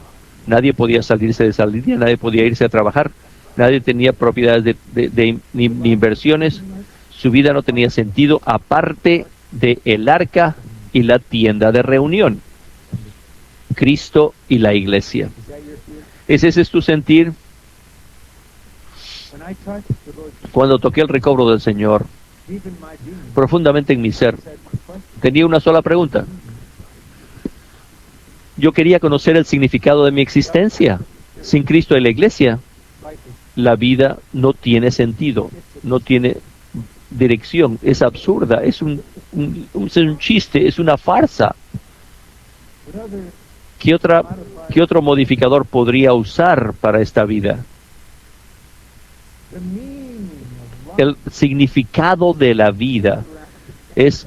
Nadie podía salirse de esa línea, nadie podía irse a trabajar, nadie tenía propiedades ni inversiones. Su vida no tenía sentido aparte de el arca y la tienda de reunión. Cristo y la iglesia. Is that your fear? ¿Ese es tu sentir? When I touched the Lord Cuando toqué el recobro del Señor, deep in my being, profundamente en mi ser, I said one question. tenía una sola pregunta. Yo quería conocer el significado de mi existencia. Sin Cristo y la iglesia, Life is la vida no tiene sentido, no tiene dirección, es absurda, es un chiste, es una farsa. what other ¿Qué otro modificador podría usar para esta vida? the meaning of life El significado de la vida es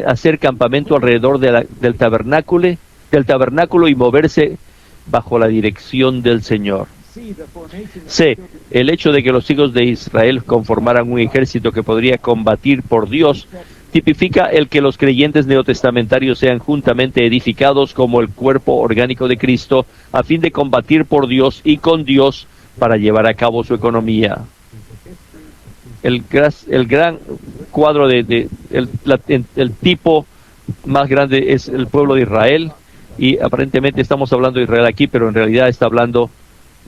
hacer campamento alrededor del tabernáculo y moverse bajo la dirección del Señor. see the formation of C. El hecho de que los hijos de Israel conformaran un ejército que podría combatir por Dios tipifica el que los creyentes neotestamentarios sean juntamente edificados como el cuerpo orgánico de Cristo a fin de combatir por Dios y con Dios para llevar a cabo su economía. El gran cuadro el tipo más grande es el pueblo de Israel, y aparentemente estamos hablando de Israel aquí, pero en realidad está hablando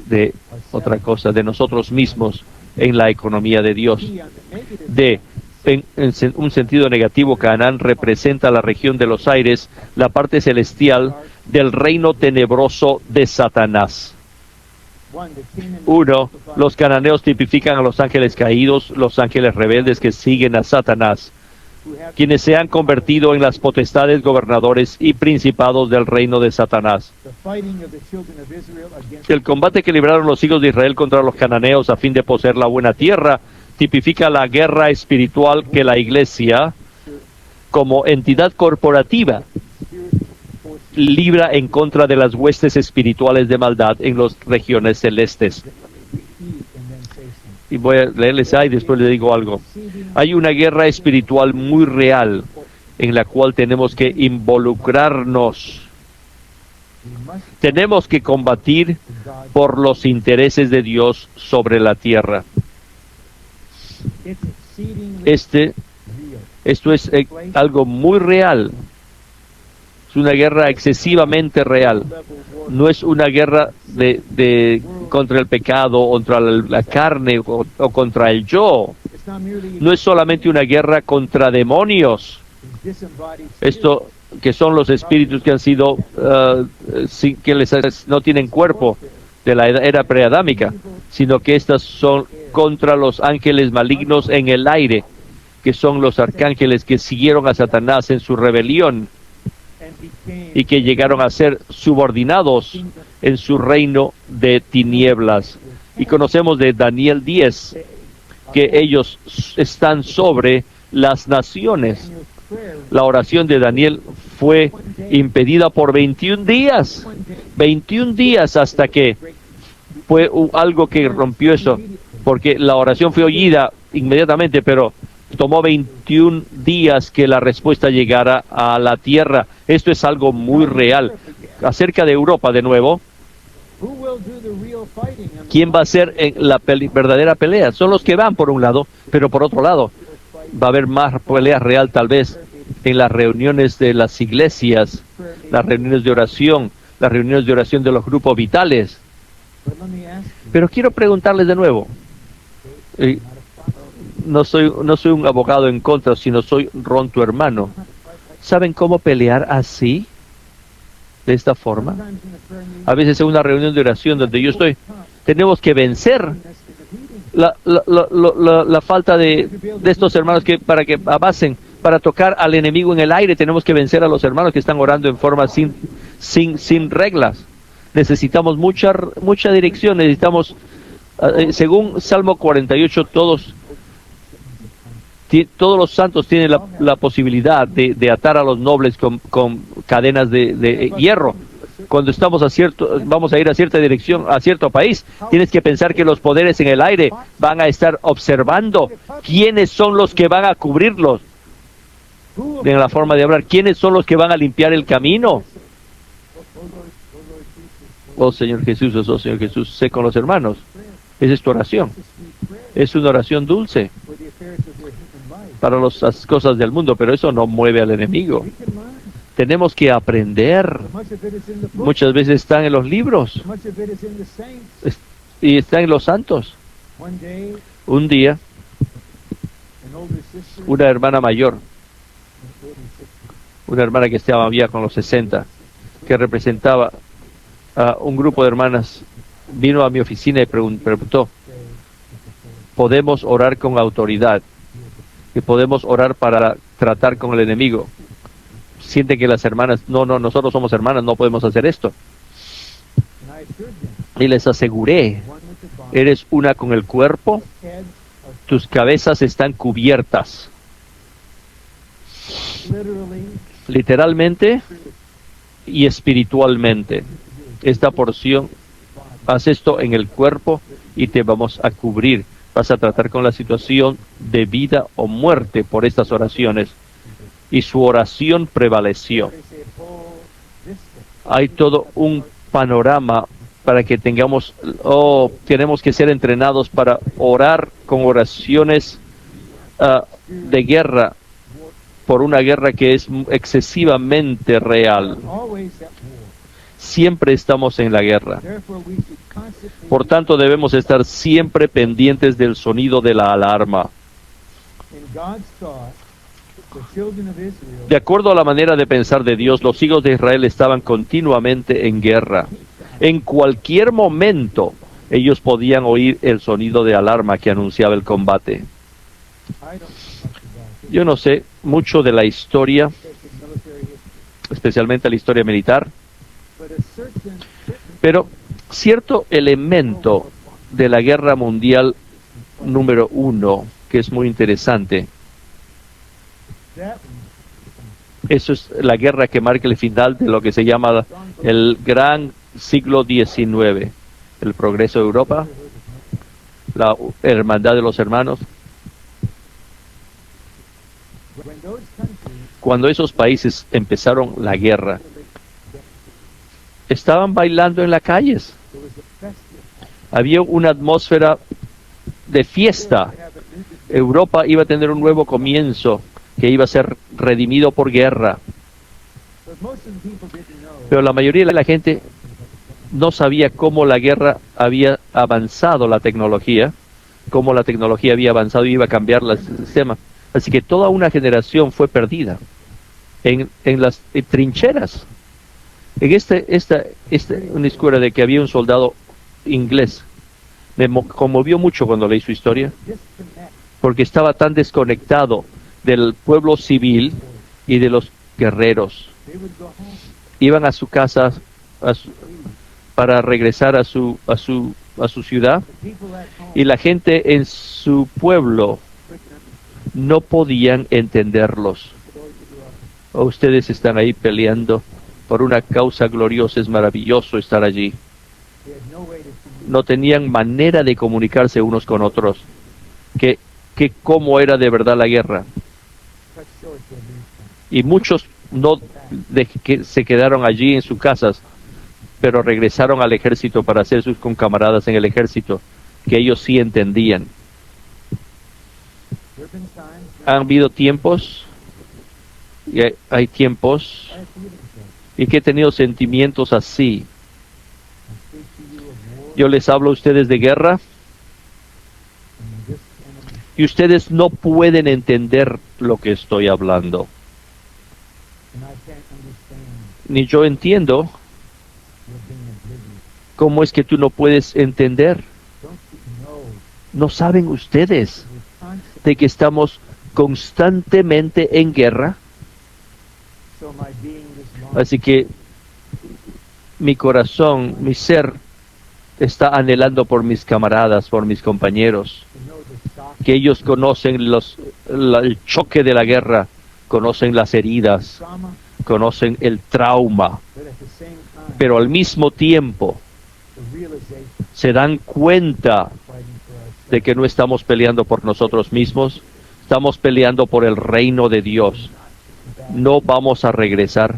de otra cosa, de nosotros mismos en la economía de Dios. on the negative En un sentido negativo, Canaán representa la región de los aires, la parte celestial del reino tenebroso de Satanás. one that came in 1. Los cananeos tipifican a los ángeles caídos, los ángeles rebeldes que siguen a Satanás, who have quienes se han convertido en las potestades, gobernadores y principados del reino de Satanás. the fighting of the children of Israel against El combate que libraron los hijos de Israel contra los cananeos a fin de poseer la buena tierra tipifica la guerra espiritual que la iglesia, como entidad corporativa, spiritual forces libra en contra de las huestes espirituales de maldad en las regiones celestes. eat and then say something. Y voy a leerles ahí y después le digo algo. Seeding Hay una guerra espiritual muy real en la cual tenemos que involucrarnos. we must Tenemos que combatir God. por los intereses de Dios sobre la tierra. It's exceedingly Real. Esto es algo muy real. Es una guerra excesivamente real. level war. No es una guerra contra el pecado, contra la carne o contra el yo. It's not merely No es solamente una guerra contra demonios. disembodied Esto que son los espíritus que han sido, no tienen cuerpo de la era preadámica, sino que estas son contra los ángeles malignos en el aire, que son los arcángeles que siguieron a Satanás en su rebelión and became y que llegaron a ser subordinados en su reino de tinieblas. Y conocemos de Daniel 10 que ellos están sobre las naciones. Daniel's prayer. La oración de Daniel fue impedida por 21 días. 21 días hasta que fue algo que rompió eso, porque la oración fue oída inmediatamente, pero tomó 21 días que la respuesta llegara a la tierra. Esto es algo muy real. Acerca de Europa, de nuevo, Who will do the real fighting on the ¿quién va a hacer la verdadera pelea? Son los que van por un lado, pero por otro lado va a haber más pelea real tal vez en las reuniones de las iglesias, prayer? las reuniones de oración, las reuniones de oración de los grupos vitales. But let me ask you, Pero quiero preguntarles de nuevo, no soy un abogado en contra, sino soy Ron, tu hermano. ¿Saben cómo pelear así? De esta forma. sometimes in a prayer meeting, A veces en una reunión de oración donde yo estoy, tenemos que vencer that's the defeating. la falta de estos hermanos para que avancen, para tocar al enemigo en el aire. Tenemos que vencer a los hermanos que están orando en forma sin reglas. Necesitamos mucha dirección, necesitamos, según Salmo 48, todos los santos tienen la posibilidad de atar a los nobles con cadenas de hierro. Cuando vamos a ir a cierta dirección, a cierto país, tienes que pensar que los poderes en el aire van a estar observando quiénes son los que van a cubrirlos, Who en la forma de hablar, quiénes son los que van a limpiar el camino. Oh Señor Jesús, sé con los hermanos. Esa es tu oración. Es una oración dulce for the affairs of their human life? para las cosas del mundo, pero eso no mueve al enemigo. We can Tenemos que aprender. Much of it is in the book. Muchas veces están en los libros Much of it is in the saints. y están en los santos. One day, Un día, an older sister, una hermana mayor, 46, una hermana que estaba ya con los 60, que representaba a un grupo de hermanas, vino a mi oficina y preguntó, ¿podemos orar con autoridad? ¿Y podemos orar para tratar con el enemigo? Siente que las hermanas, no, nosotros somos hermanas, no podemos hacer esto. and I assured them, Y les aseguré, one with the body, eres una con el cuerpo, heads are tus cabezas están cubiertas. literally, Literalmente y espiritualmente. Esta porción, haz esto en el cuerpo y te vamos a cubrir. Vas a tratar con la situación de vida o muerte por estas oraciones. Y su oración prevaleció. they say, a whole vista. Hay todo un panorama para que tengamos, tenemos que ser entrenados para orar con oraciones de guerra, por una guerra que es excesivamente real. Always at war. Siempre estamos en la guerra. Therefore, we should constantly Por tanto, debemos estar siempre pendientes del sonido de la alarma. in God's thought, the children of Israel De acuerdo a la manera de pensar de Dios, los hijos de Israel estaban continuamente en guerra. En cualquier momento, ellos podían oír el sonido de alarma que anunciaba el combate. I don't know much about it. Yo no sé mucho de la historia, Take the military history. especialmente la historia militar, But a certain pero cierto elemento de la guerra mundial número 1, que es muy interesante, that eso es la guerra que marca el final de lo que se llama el gran siglo XIX, el progreso de Europa, la hermandad de los hermanos. when those countries Cuando esos países empezaron la guerra, estaban bailando en las calles. there was a festive, Había una atmósfera de fiesta. have a new Europa iba a tener un nuevo comienzo que iba a ser redimido por guerra. but most of the people didn't know Pero la mayoría de la gente no sabía cómo la guerra había avanzado la tecnología, cómo la tecnología había avanzado y iba a cambiar el sistema. Así que toda una generación fue perdida en las trincheras. En una escuela de que había un soldado inglés, me conmovió mucho cuando leí su historia, disconnect. porque estaba tan desconectado del pueblo civil y de los guerreros. They would go home. Iban a su casa para regresar a su ciudad, The people at home y la gente en su pueblo no podían entenderlos. Oh, ustedes están ahí peleando por una causa gloriosa, es maravilloso estar allí. they had no way to communicate. No tenían manera de comunicarse unos con otros, que cómo era de verdad la guerra. Cut short their ministry. Y muchos no que se quedaron allí en sus casas, pero regresaron al ejército para hacer sus concamaradas en el ejército, que ellos sí entendían. There have been times Han habido tiempos, y hay tiempos, I have feelings of y que he tenido sentimientos así. I speak to you of war Yo les hablo a ustedes de guerra, and this enemy y ustedes no pueden entender lo que estoy hablando. and I can't understand Ni yo entiendo your being oblivious. cómo es que tú no puedes entender. Don't you know ¿No saben ustedes we're constantly de que estamos constantemente en guerra? so my being this long Así que mi corazón, mi ser, está anhelando por mis camaradas, por mis compañeros, to know the shock, que ellos conocen el choque de la guerra, conocen las heridas, trauma, conocen el trauma, but at the same time pero al mismo tiempo the realization se dan cuenta of fighting for ourselves. de que no estamos peleando por nosotros mismos, estamos peleando por el reino de Dios. No vamos a regresar,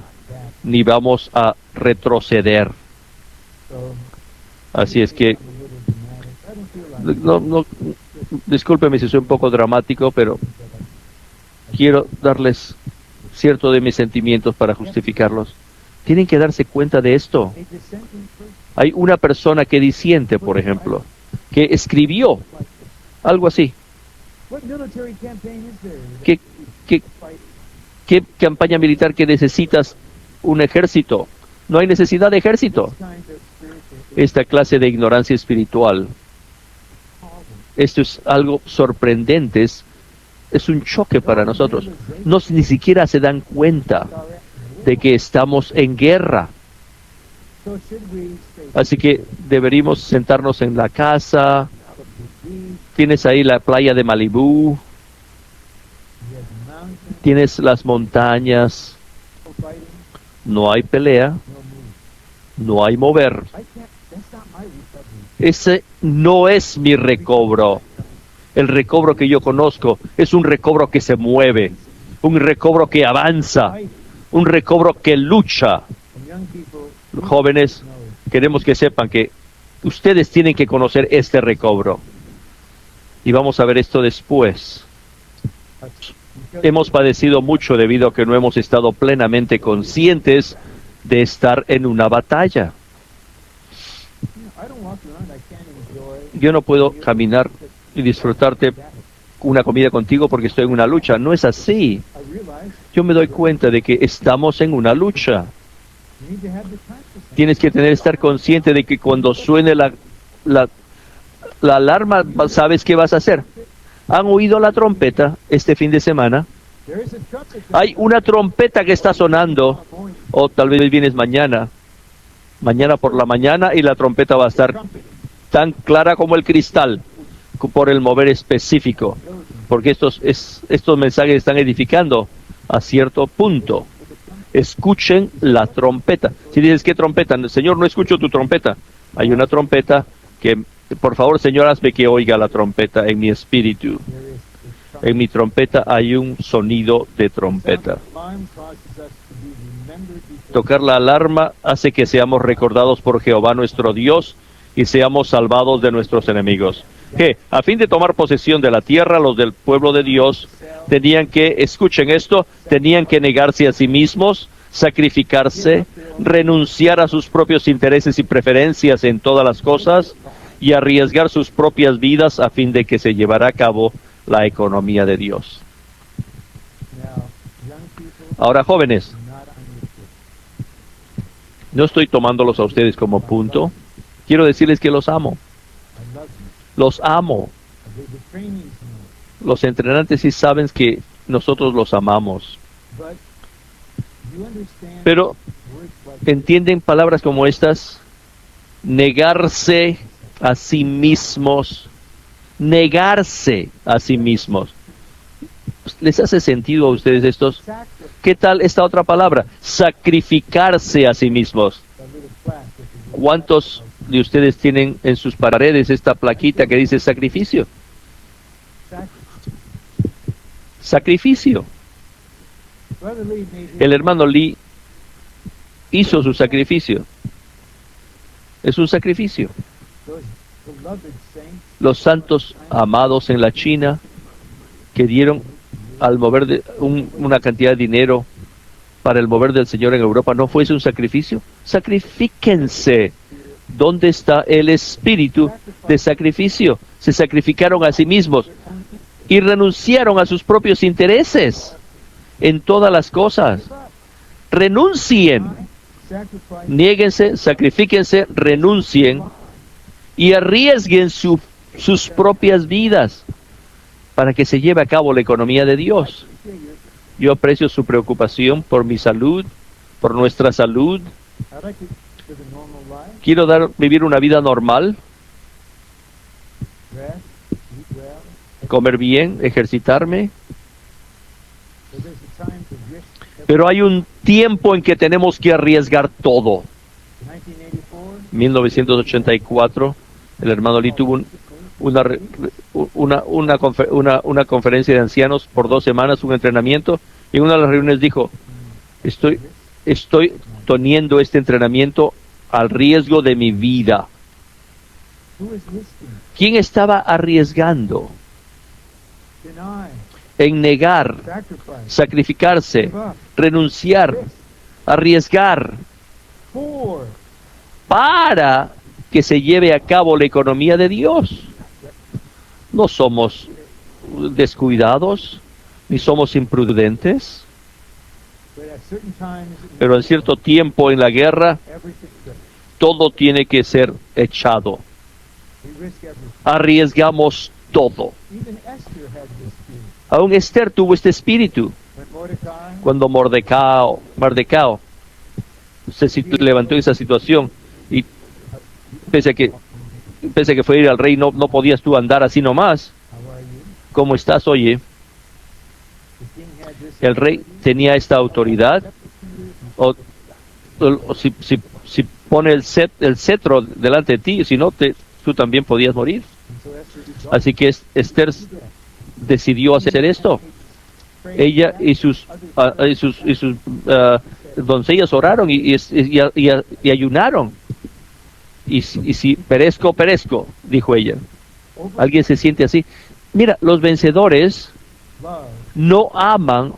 ni vamos a retroceder. So Así es que, I'm a little dramatic. I don't feel like no, discúlpeme si soy un poco dramático, pero quiero darles cierto de mis sentimientos para justificarlos. Tienen que darse cuenta de esto. A dissenting person Hay una persona que disiente, por ejemplo, que escribió like this. algo así. What military campaign is there? ¿Qué, qué, Fight. qué campaña militar que necesitas un ejército? No hay necesidad de ejército. This kind of spiritual Esta clase de ignorancia espiritual, esto es algo sorprendente, es un choque para nosotros. No ni siquiera se dan cuenta de que estamos en guerra. So should we stay Así que deberíamos sentarnos en la casa. out of the beach? Tienes ahí la playa de Malibú, We have the mountains, tienes las montañas, no fighting, no hay pelea, no move. no hay mover. I can't. That's not my recovery. Ese no es mi recobro. El recobro que yo conozco es un recobro que se mueve, un recobro que avanza, Fight. un recobro que lucha. And young people Jóvenes, know. queremos que sepan que ustedes tienen que conocer este recobro. Y vamos a ver esto después. Because Hemos padecido mucho debido a que no hemos estado plenamente conscientes de estar en una batalla. I don't walk around. I can't enjoy. Yo no puedo caminar y disfrutarte una comida contigo porque estoy en una lucha. No es así. I realize Yo me doy cuenta de que estamos en una lucha. you need to have the consciousness. Tienes que estar consciente de que cuando suene la alarma, sabes qué vas a hacer. ¿Han oído la trompeta este fin de semana? There is a trumpet Hay una trompeta que está sonando, morning. o tal vez vienes mañana por la mañana, y la trompeta va a estar Trumpet. tan clara como el cristal, por el mover específico, porque estos mensajes están edificando a cierto punto. Escuchen la trompeta. Si dices, ¿qué trompeta? Señor, no escucho tu trompeta. Hay una trompeta que, por favor, Señor, hazme que oiga la trompeta en mi espíritu. There is a trumpet. En mi trompeta hay un sonido de trompeta. Alarm causes us to be remembered before Tocar la alarma hace que seamos recordados por Jehová nuestro Dios y seamos salvados de nuestros enemigos. Que a fin de tomar posesión de la tierra, los del pueblo de Dios tenían que, escuchen esto, tenían que negarse a sí mismos, sacrificarse, renunciar a sus propios intereses y preferencias en todas las cosas y arriesgar sus propias vidas a fin de que se llevara a cabo la economía de Dios. now. Young people Ahora, jóvenes, are not on your foot. no estoy tomándolos a ustedes como punto. Quiero decirles que los amo. I love you. Los amo. The trainees know. Los entrenantes sí saben que nosotros los amamos. But you understand Pero words like entienden palabras como estas. Negarse a sí mismos. Negarse a sí mismos. ¿Les hace sentido a ustedes estos? sacrifice. ¿Qué tal esta otra palabra? Sacrificarse a sí mismos. A little plaque with the word ¿Cuántos de ustedes tienen en sus paredes esta plaquita que dice sacrificio? sacrifice. Sacrificio. Brother Lee made his El hermano Lee hizo su sacrificio. Es un sacrificio. those beloved saints Los santos amados en la China que dieron al mover de una cantidad de dinero para el mover del Señor en Europa, ¿no fuese un sacrificio? Sacrifíquense. ¿Dónde está el espíritu de sacrificio? Se sacrificaron a sí mismos y renunciaron a sus propios intereses en todas las cosas. Renuncien. sacrifice Niéguense, sacrifíquense, renuncien y arriesguen sus propias vidas para que se lleve a cabo la economía de Dios. Yo aprecio su preocupación por mi salud, por nuestra salud. I'd like to live a normal life, Quiero vivir una vida normal, rest, eat well, comer bien, ejercitarme, but there's a time to risk everything. pero hay un tiempo en que tenemos que arriesgar todo. 1984, 1984, el hermano Lee tuvo una conferencia de ancianos por 2 semanas, un entrenamiento, y en una de las reuniones dijo, estoy teniendo este entrenamiento al riesgo de mi vida. who is risking? ¿Quién estaba arriesgando Deny, en negar, sacrifice, sacrificarse, give up, renunciar, arriesgar, for para que se lleve a cabo la economía de Dios. No somos descuidados, ni somos imprudentes, but at certain times in pero en cierto tiempo en la guerra, everything that todo tiene que ser echado. we risk everything. Arriesgamos todo. Even Esther had this spirit. Aún Esther tuvo este espíritu. When Mordecai Cuando Mordecao se levantó en esa situación y pese a que fue ir al rey, no podías tú andar así nomás. how are you? ¿Cómo estás? Oye, The king had this el rey tenía esta autoridad. O si pone el cetro delante de ti, si no, tú también podías morir. and so Esther resolved Así que Esther decidió hacer esto. Ella y sus doncellas oraron y ayunaron. Y si perezco, dijo ella. ¿Alguien se siente así? Mira, los vencedores love no aman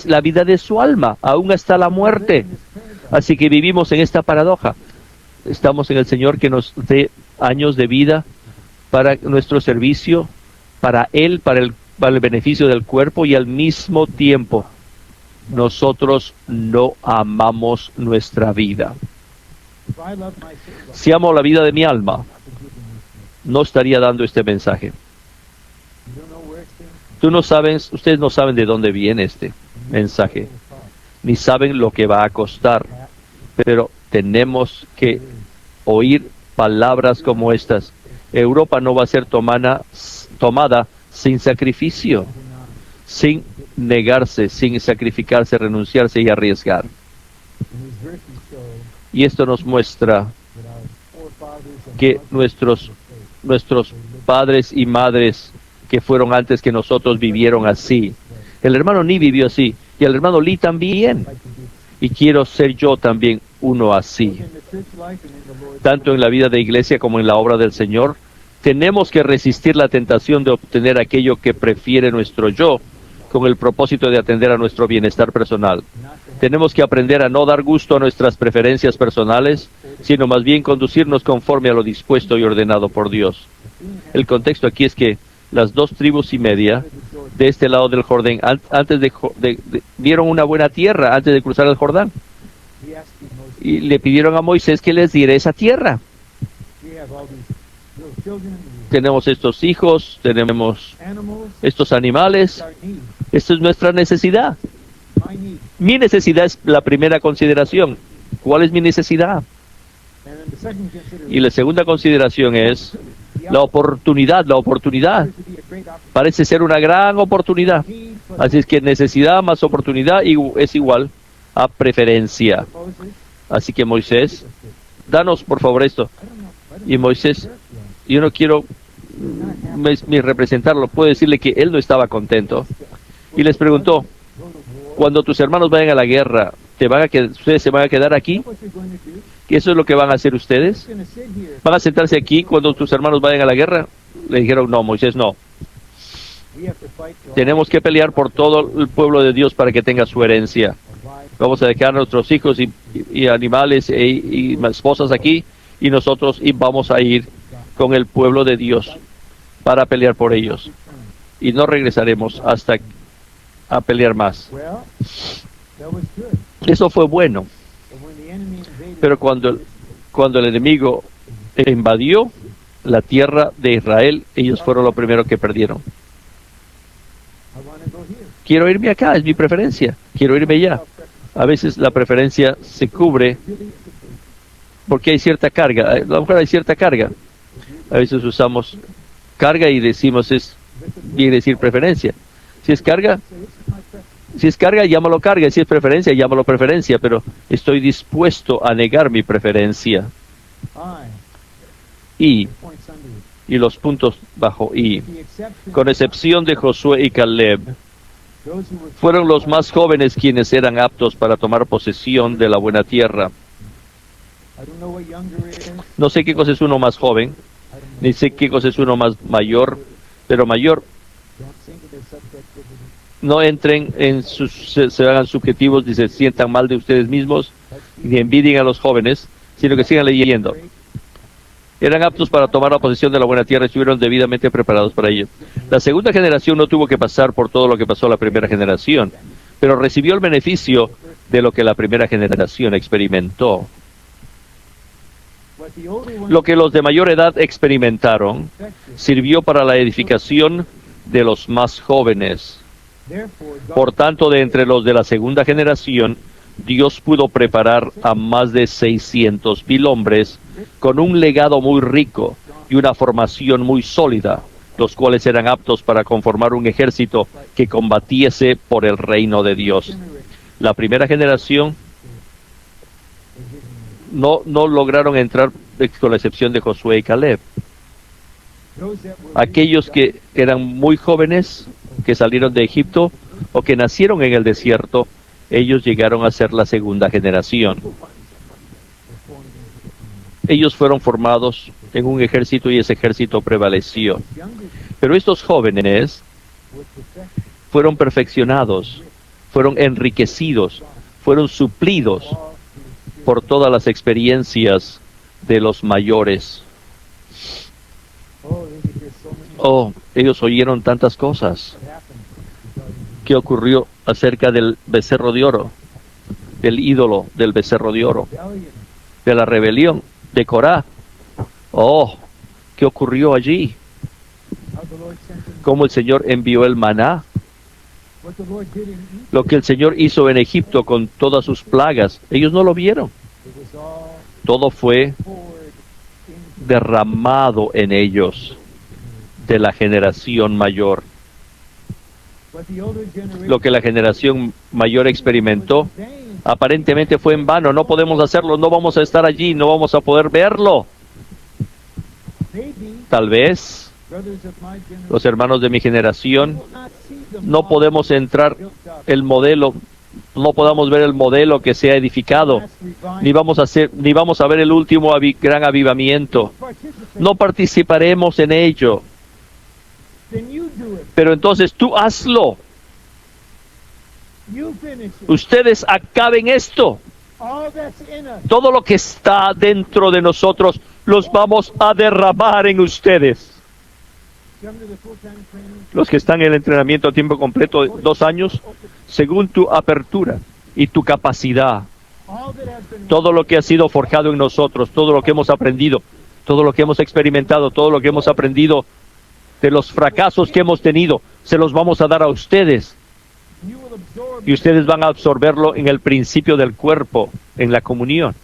la vida de su alma, aún hasta la muerte. in this paradise. Así que vivimos en esta paradoja. Estamos en el Señor que nos dé años de vida para nuestro servicio, para Él, para el beneficio del cuerpo, y al mismo tiempo nosotros no amamos nuestra vida. If I love my soul, Si amo la vida de mi alma, I've been giving this. no estaría dando este mensaje. You don't know where it's been. Tú no sabes, ustedes no saben de dónde viene este mensaje, ni saben lo que va a costar, pero tenemos que oír palabras como estas. Europa no va a ser tomada sin sacrificio, sin negarse, sin sacrificarse, renunciarse y arriesgar. And these verses show Y esto nos muestra that our forefathers and que mothers nuestros padres y madres que fueron antes que nosotros vivieron así. El hermano Ni vivió así, y el hermano Lee también. like to be Y quiero ser yo también uno así. in the church life and in the Lord's Tanto en la vida de iglesia como en la obra del Señor, tenemos que resistir la tentación de obtener aquello que prefiere nuestro yo, con el propósito de atender a nuestro bienestar personal. not to have Tenemos que aprender a no dar gusto a nuestras preferencias personales, sino más bien conducirnos conforme a lo dispuesto y ordenado por Dios. El contexto aquí es que las 2 tribus y media de este lado del Jordán, antes vieron una buena tierra antes de cruzar el Jordán, we ask you, Moses, y le pidieron a Moisés que les diera esa tierra. we have all these little children, Tenemos estos hijos, tenemos animals, estos animales, our need, esta es nuestra necesidad. my need. Mi necesidad es la primera consideración. ¿Cuál es mi necesidad? And then the second consideration Y la segunda consideración es la oportunidad. appears to be a great Parece ser una gran oportunidad. opportunity for Así es que necesidad más oportunidad es igual a preferencia. Moses. Así que Moisés, danos por favor esto. Y Moisés, yo no quiero representarlo, puedo decirle que él no estaba contento. Y les preguntó, cuando tus hermanos vayan a la guerra, ¿ustedes se van a quedar aquí? What you're going to do? ¿Y eso es lo que van a hacer ustedes? You're going to sit here. ¿Van a sentarse aquí cuando tus hermanos vayan a la guerra? Le dijeron, no, Moisés, no. We have to fight for Tenemos que pelear por todo el pueblo de Dios para que tenga su herencia. our lives. Vamos a dejar a nuestros hijos y animales y esposas aquí, y nosotros vamos a ir con el pueblo de Dios para pelear por ellos. Y no regresaremos hasta a pelear más. Well, that was good. Eso fue bueno, But when the enemy invaded, pero cuando el enemigo invadió la tierra de Israel, ellos fueron lo primero que perdieron. I want to go here. Quiero irme acá, es mi preferencia. Quiero irme allá. A veces la preferencia se cubre porque hay cierta carga. A lo mejor hay cierta carga. A veces usamos carga y decimos quiere decir preferencia. Si es carga, llámalo carga. Si es preferencia, llámalo preferencia. Pero estoy dispuesto a negar mi preferencia. Y Points under it. y los puntos bajo y, The exception, con excepción de Josué y Caleb, those who were fueron los más jóvenes quienes eran aptos para tomar posesión de la buena tierra. I don't know what younger is. No sé qué cosa es uno más joven, I don't know. ni sé qué cosa es uno más mayor, pero mayor Don't think of their subjectivity. no entren en se hagan subjetivos ni se sientan mal de ustedes mismos, ni envidien a los jóvenes, sino que sigan leyendo. Eran aptos para tomar la posesión de la buena tierra y estuvieron debidamente preparados para ello. La segunda generación no tuvo que pasar por todo lo que pasó la primera generación, pero recibió el beneficio de lo que la primera generación experimentó. Lo que los de mayor edad experimentaron sirvió para la edificación de los más jóvenes. Por tanto, de entre los de la segunda generación, Dios pudo preparar a más de 600,000 hombres con un legado muy rico y una formación muy sólida, los cuales eran aptos para conformar un ejército que combatiese por el reino de Dios. La primera generación no lograron entrar, con la excepción de Josué y Caleb. Aquellos que eran muy jóvenes, que salieron de Egipto o que nacieron en el desierto, ellos llegaron a ser la segunda generación. Ellos fueron formados en un ejército y ese ejército prevaleció. Pero estos jóvenes fueron perfeccionados, fueron enriquecidos, fueron suplidos por todas las experiencias de los mayores. Oh, ellos oyeron tantas cosas. ¿Qué ocurrió acerca del becerro de oro? Del ídolo del becerro de oro. De la rebelión de Corá. Oh, ¿qué ocurrió allí? Cómo el Señor envió el maná. Lo que el Señor hizo en Egipto con todas sus plagas. Ellos no lo vieron. Todo fue derramado en ellos de la generación mayor. Lo que la generación mayor experimentó aparentemente fue en vano. No podemos hacerlo, no vamos a estar allí, no vamos a poder verlo. Tal vez los hermanos de mi generación no podemos entrar el modelo, no podamos ver el modelo que se ha edificado, ni vamos a ver el último gran avivamiento. No participaremos en ello. Pero entonces tú hazlo. Ustedes acaben esto. Todo lo que está dentro de nosotros los vamos a derramar en ustedes. Los que están en el entrenamiento a tiempo completo de 2 años, según tu apertura y tu capacidad, todo lo que ha sido forjado en nosotros, todo lo que hemos aprendido, todo lo que hemos experimentado, todo lo que hemos aprendido de los fracasos que hemos tenido, se los vamos a dar a ustedes. Y ustedes van a absorberlo en el principio del cuerpo, en la comunión.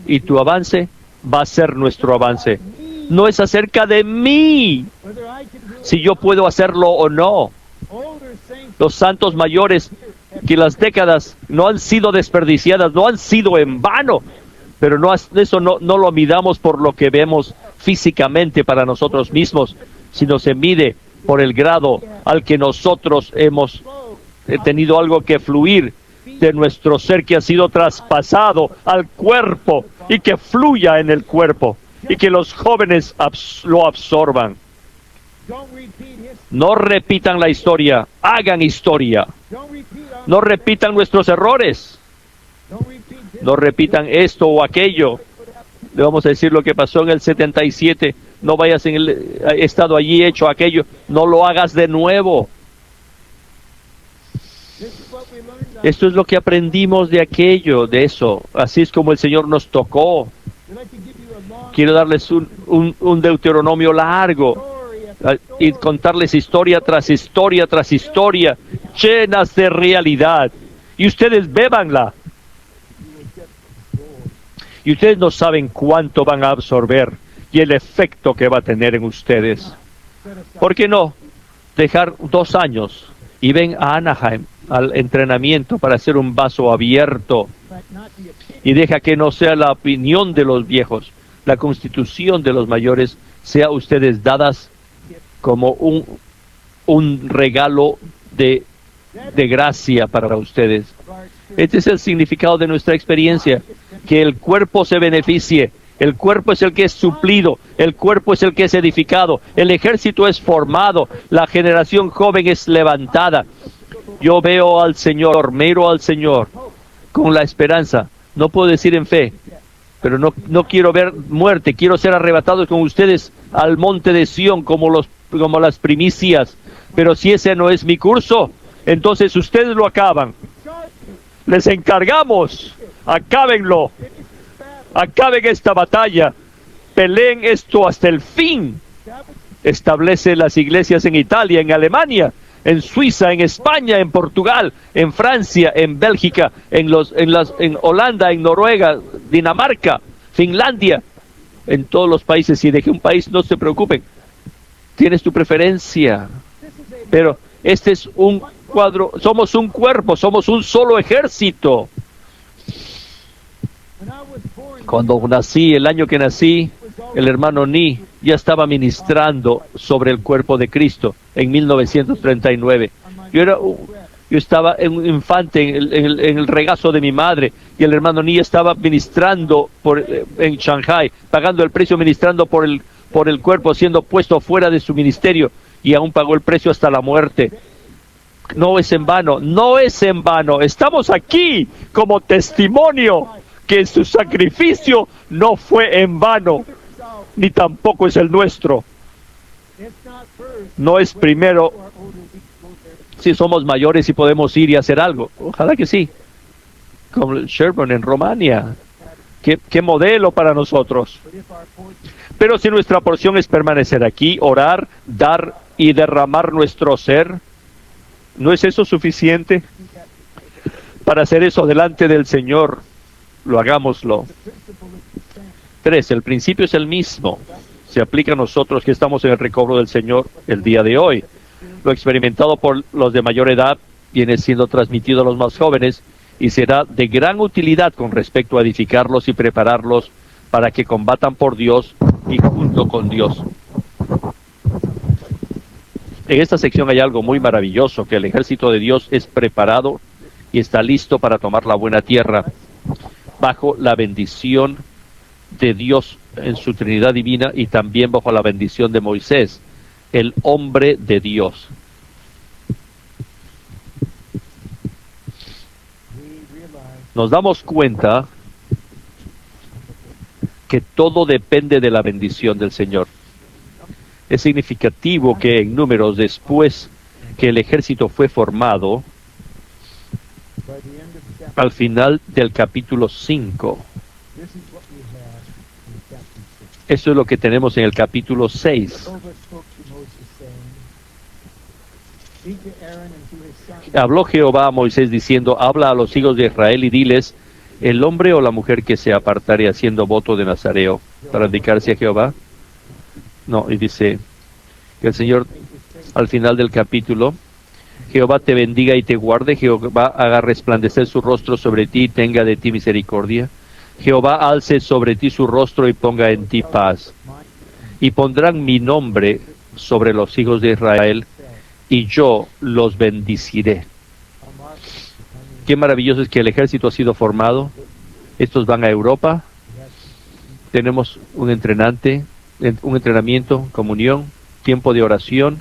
Y tu avance va a ser nuestro avance. No es acerca de mí, si yo puedo hacerlo o no. Los santos mayores, que las décadas no han sido desperdiciadas, no han sido en vano. Pero eso no lo midamos por lo que vemos físicamente para nosotros mismos, sino se mide por el grado al que nosotros hemos tenido algo que fluir de nuestro ser que ha sido traspasado al cuerpo y que fluya en el cuerpo y que los jóvenes lo absorban. No repitan la historia, hagan historia. No repitan nuestros errores. No repitan esto o aquello. Le vamos a decir lo que pasó en el 77. No vayas en el estado allí hecho aquello. No lo hagas de nuevo. Esto es lo que aprendimos de aquello, de eso. Así es como el Señor nos tocó. Quiero darles un Deuteronomio largo y contarles historia tras historia tras historia, llenas de realidad. Y ustedes bébanla. Y ustedes no saben cuánto van a absorber y el efecto que va a tener en ustedes. ¿Por qué no dejar 2 años y ven a Anaheim al entrenamiento para hacer un vaso abierto? Y deja que no sea la opinión de los viejos, la constitución de los mayores, sea ustedes dadas como un regalo de gracia para ustedes. Este es el significado de nuestra experiencia, que el cuerpo se beneficie, El cuerpo es el que es suplido, el cuerpo es el que es edificado, el ejército es formado, la generación joven es levantada. Yo veo al Señor, miro al Señor con la esperanza. No puedo decir en fe, pero no quiero ver muerte, quiero ser arrebatado con ustedes al monte de Sión como las primicias. Pero si ese no es mi curso, entonces ustedes lo acaban. Les encargamos, acábenlo. Acaben esta batalla, peleen esto hasta el fin. Establece las iglesias en Italia, en Alemania, en Suiza, en España, en Portugal, en Francia, en Bélgica, en Holanda, en Noruega, Dinamarca, Finlandia, en todos los países. Si dejé un país, no se preocupen, tienes tu preferencia, pero este es un cuadro, somos un cuerpo, somos un solo ejército. Cuando nací, el año que nací, el hermano Ni ya estaba ministrando sobre el cuerpo de Cristo en 1939. Yo estaba un infante en el regazo de mi madre, y el hermano Ni estaba ministrando en Shanghai, pagando el precio, ministrando por el cuerpo, siendo puesto fuera de su ministerio, y aún pagó el precio hasta la muerte. No es en vano, no es en vano. Estamos aquí como testimonio que su sacrificio no fue en vano, ni tampoco es el nuestro. No es primero si somos mayores y podemos ir y hacer algo. Ojalá que sí. Como Sherborne en Romania. ¿Qué modelo para nosotros? Pero si nuestra porción es permanecer aquí, orar, dar y derramar nuestro ser, ¿no es eso suficiente? Para hacer eso delante del Señor, lo hagámoslo. 3. El principio es el mismo. Se aplica a nosotros que estamos en el recobro del Señor el día de hoy. Lo experimentado por los de mayor edad viene siendo transmitido a los más jóvenes y será de gran utilidad con respecto a edificarlos y prepararlos para que combatan por Dios y junto con Dios. En esta sección hay algo muy maravilloso, que el ejército de Dios es preparado y está listo para tomar la buena tierra bajo la bendición de Dios en su Trinidad divina y también bajo la bendición de Moisés, el hombre de Dios. Nos damos cuenta que todo depende de la bendición del Señor. Es significativo que en Números, después que el ejército fue formado, al final del capítulo 5, eso es lo que tenemos en el capítulo 6. Habló Jehová a Moisés diciendo: habla a los hijos de Israel y diles: el hombre o la mujer que se apartare haciendo voto de nazareo para dedicarse a Jehová. No, y dice que el Señor, al final del capítulo: Jehová te bendiga y te guarde, Jehová haga resplandecer su rostro sobre ti y tenga de ti misericordia. Jehová alce sobre ti su rostro y ponga en ti paz. Y pondrán mi nombre sobre los hijos de Israel, y yo los bendiciré. Qué maravilloso es que el ejército ha sido formado. Estos van a Europa. Tenemos un entrenamiento, comunión, tiempo de oración,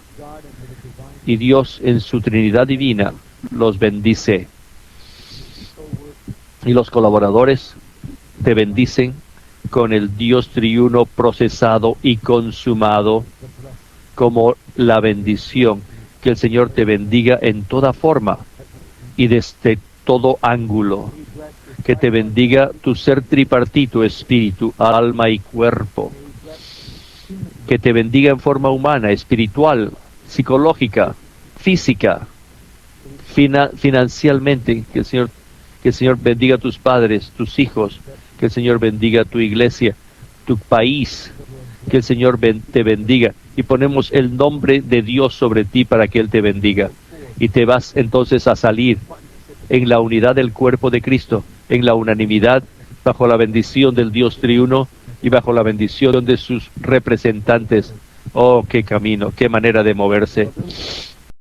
y Dios en su Trinidad divina los bendice. Y los colaboradores te bendicen con el Dios triuno procesado y consumado, como la bendición. Que el Señor te bendiga en toda forma y desde todo ángulo. Que te bendiga tu ser tripartito, espíritu, alma y cuerpo. Que te bendiga en forma humana, espiritual, psicológica, física, financieramente. Que el Señor bendiga a tus padres, tus hijos. Que el Señor bendiga a tu iglesia, tu país. Que el Señor te bendiga. Y ponemos el nombre de Dios sobre ti para que Él te bendiga. Y te vas entonces a salir en la unidad del cuerpo de Cristo, en la unanimidad, bajo la bendición del Dios triuno y bajo la bendición de sus representantes. Oh, qué camino, qué manera de moverse.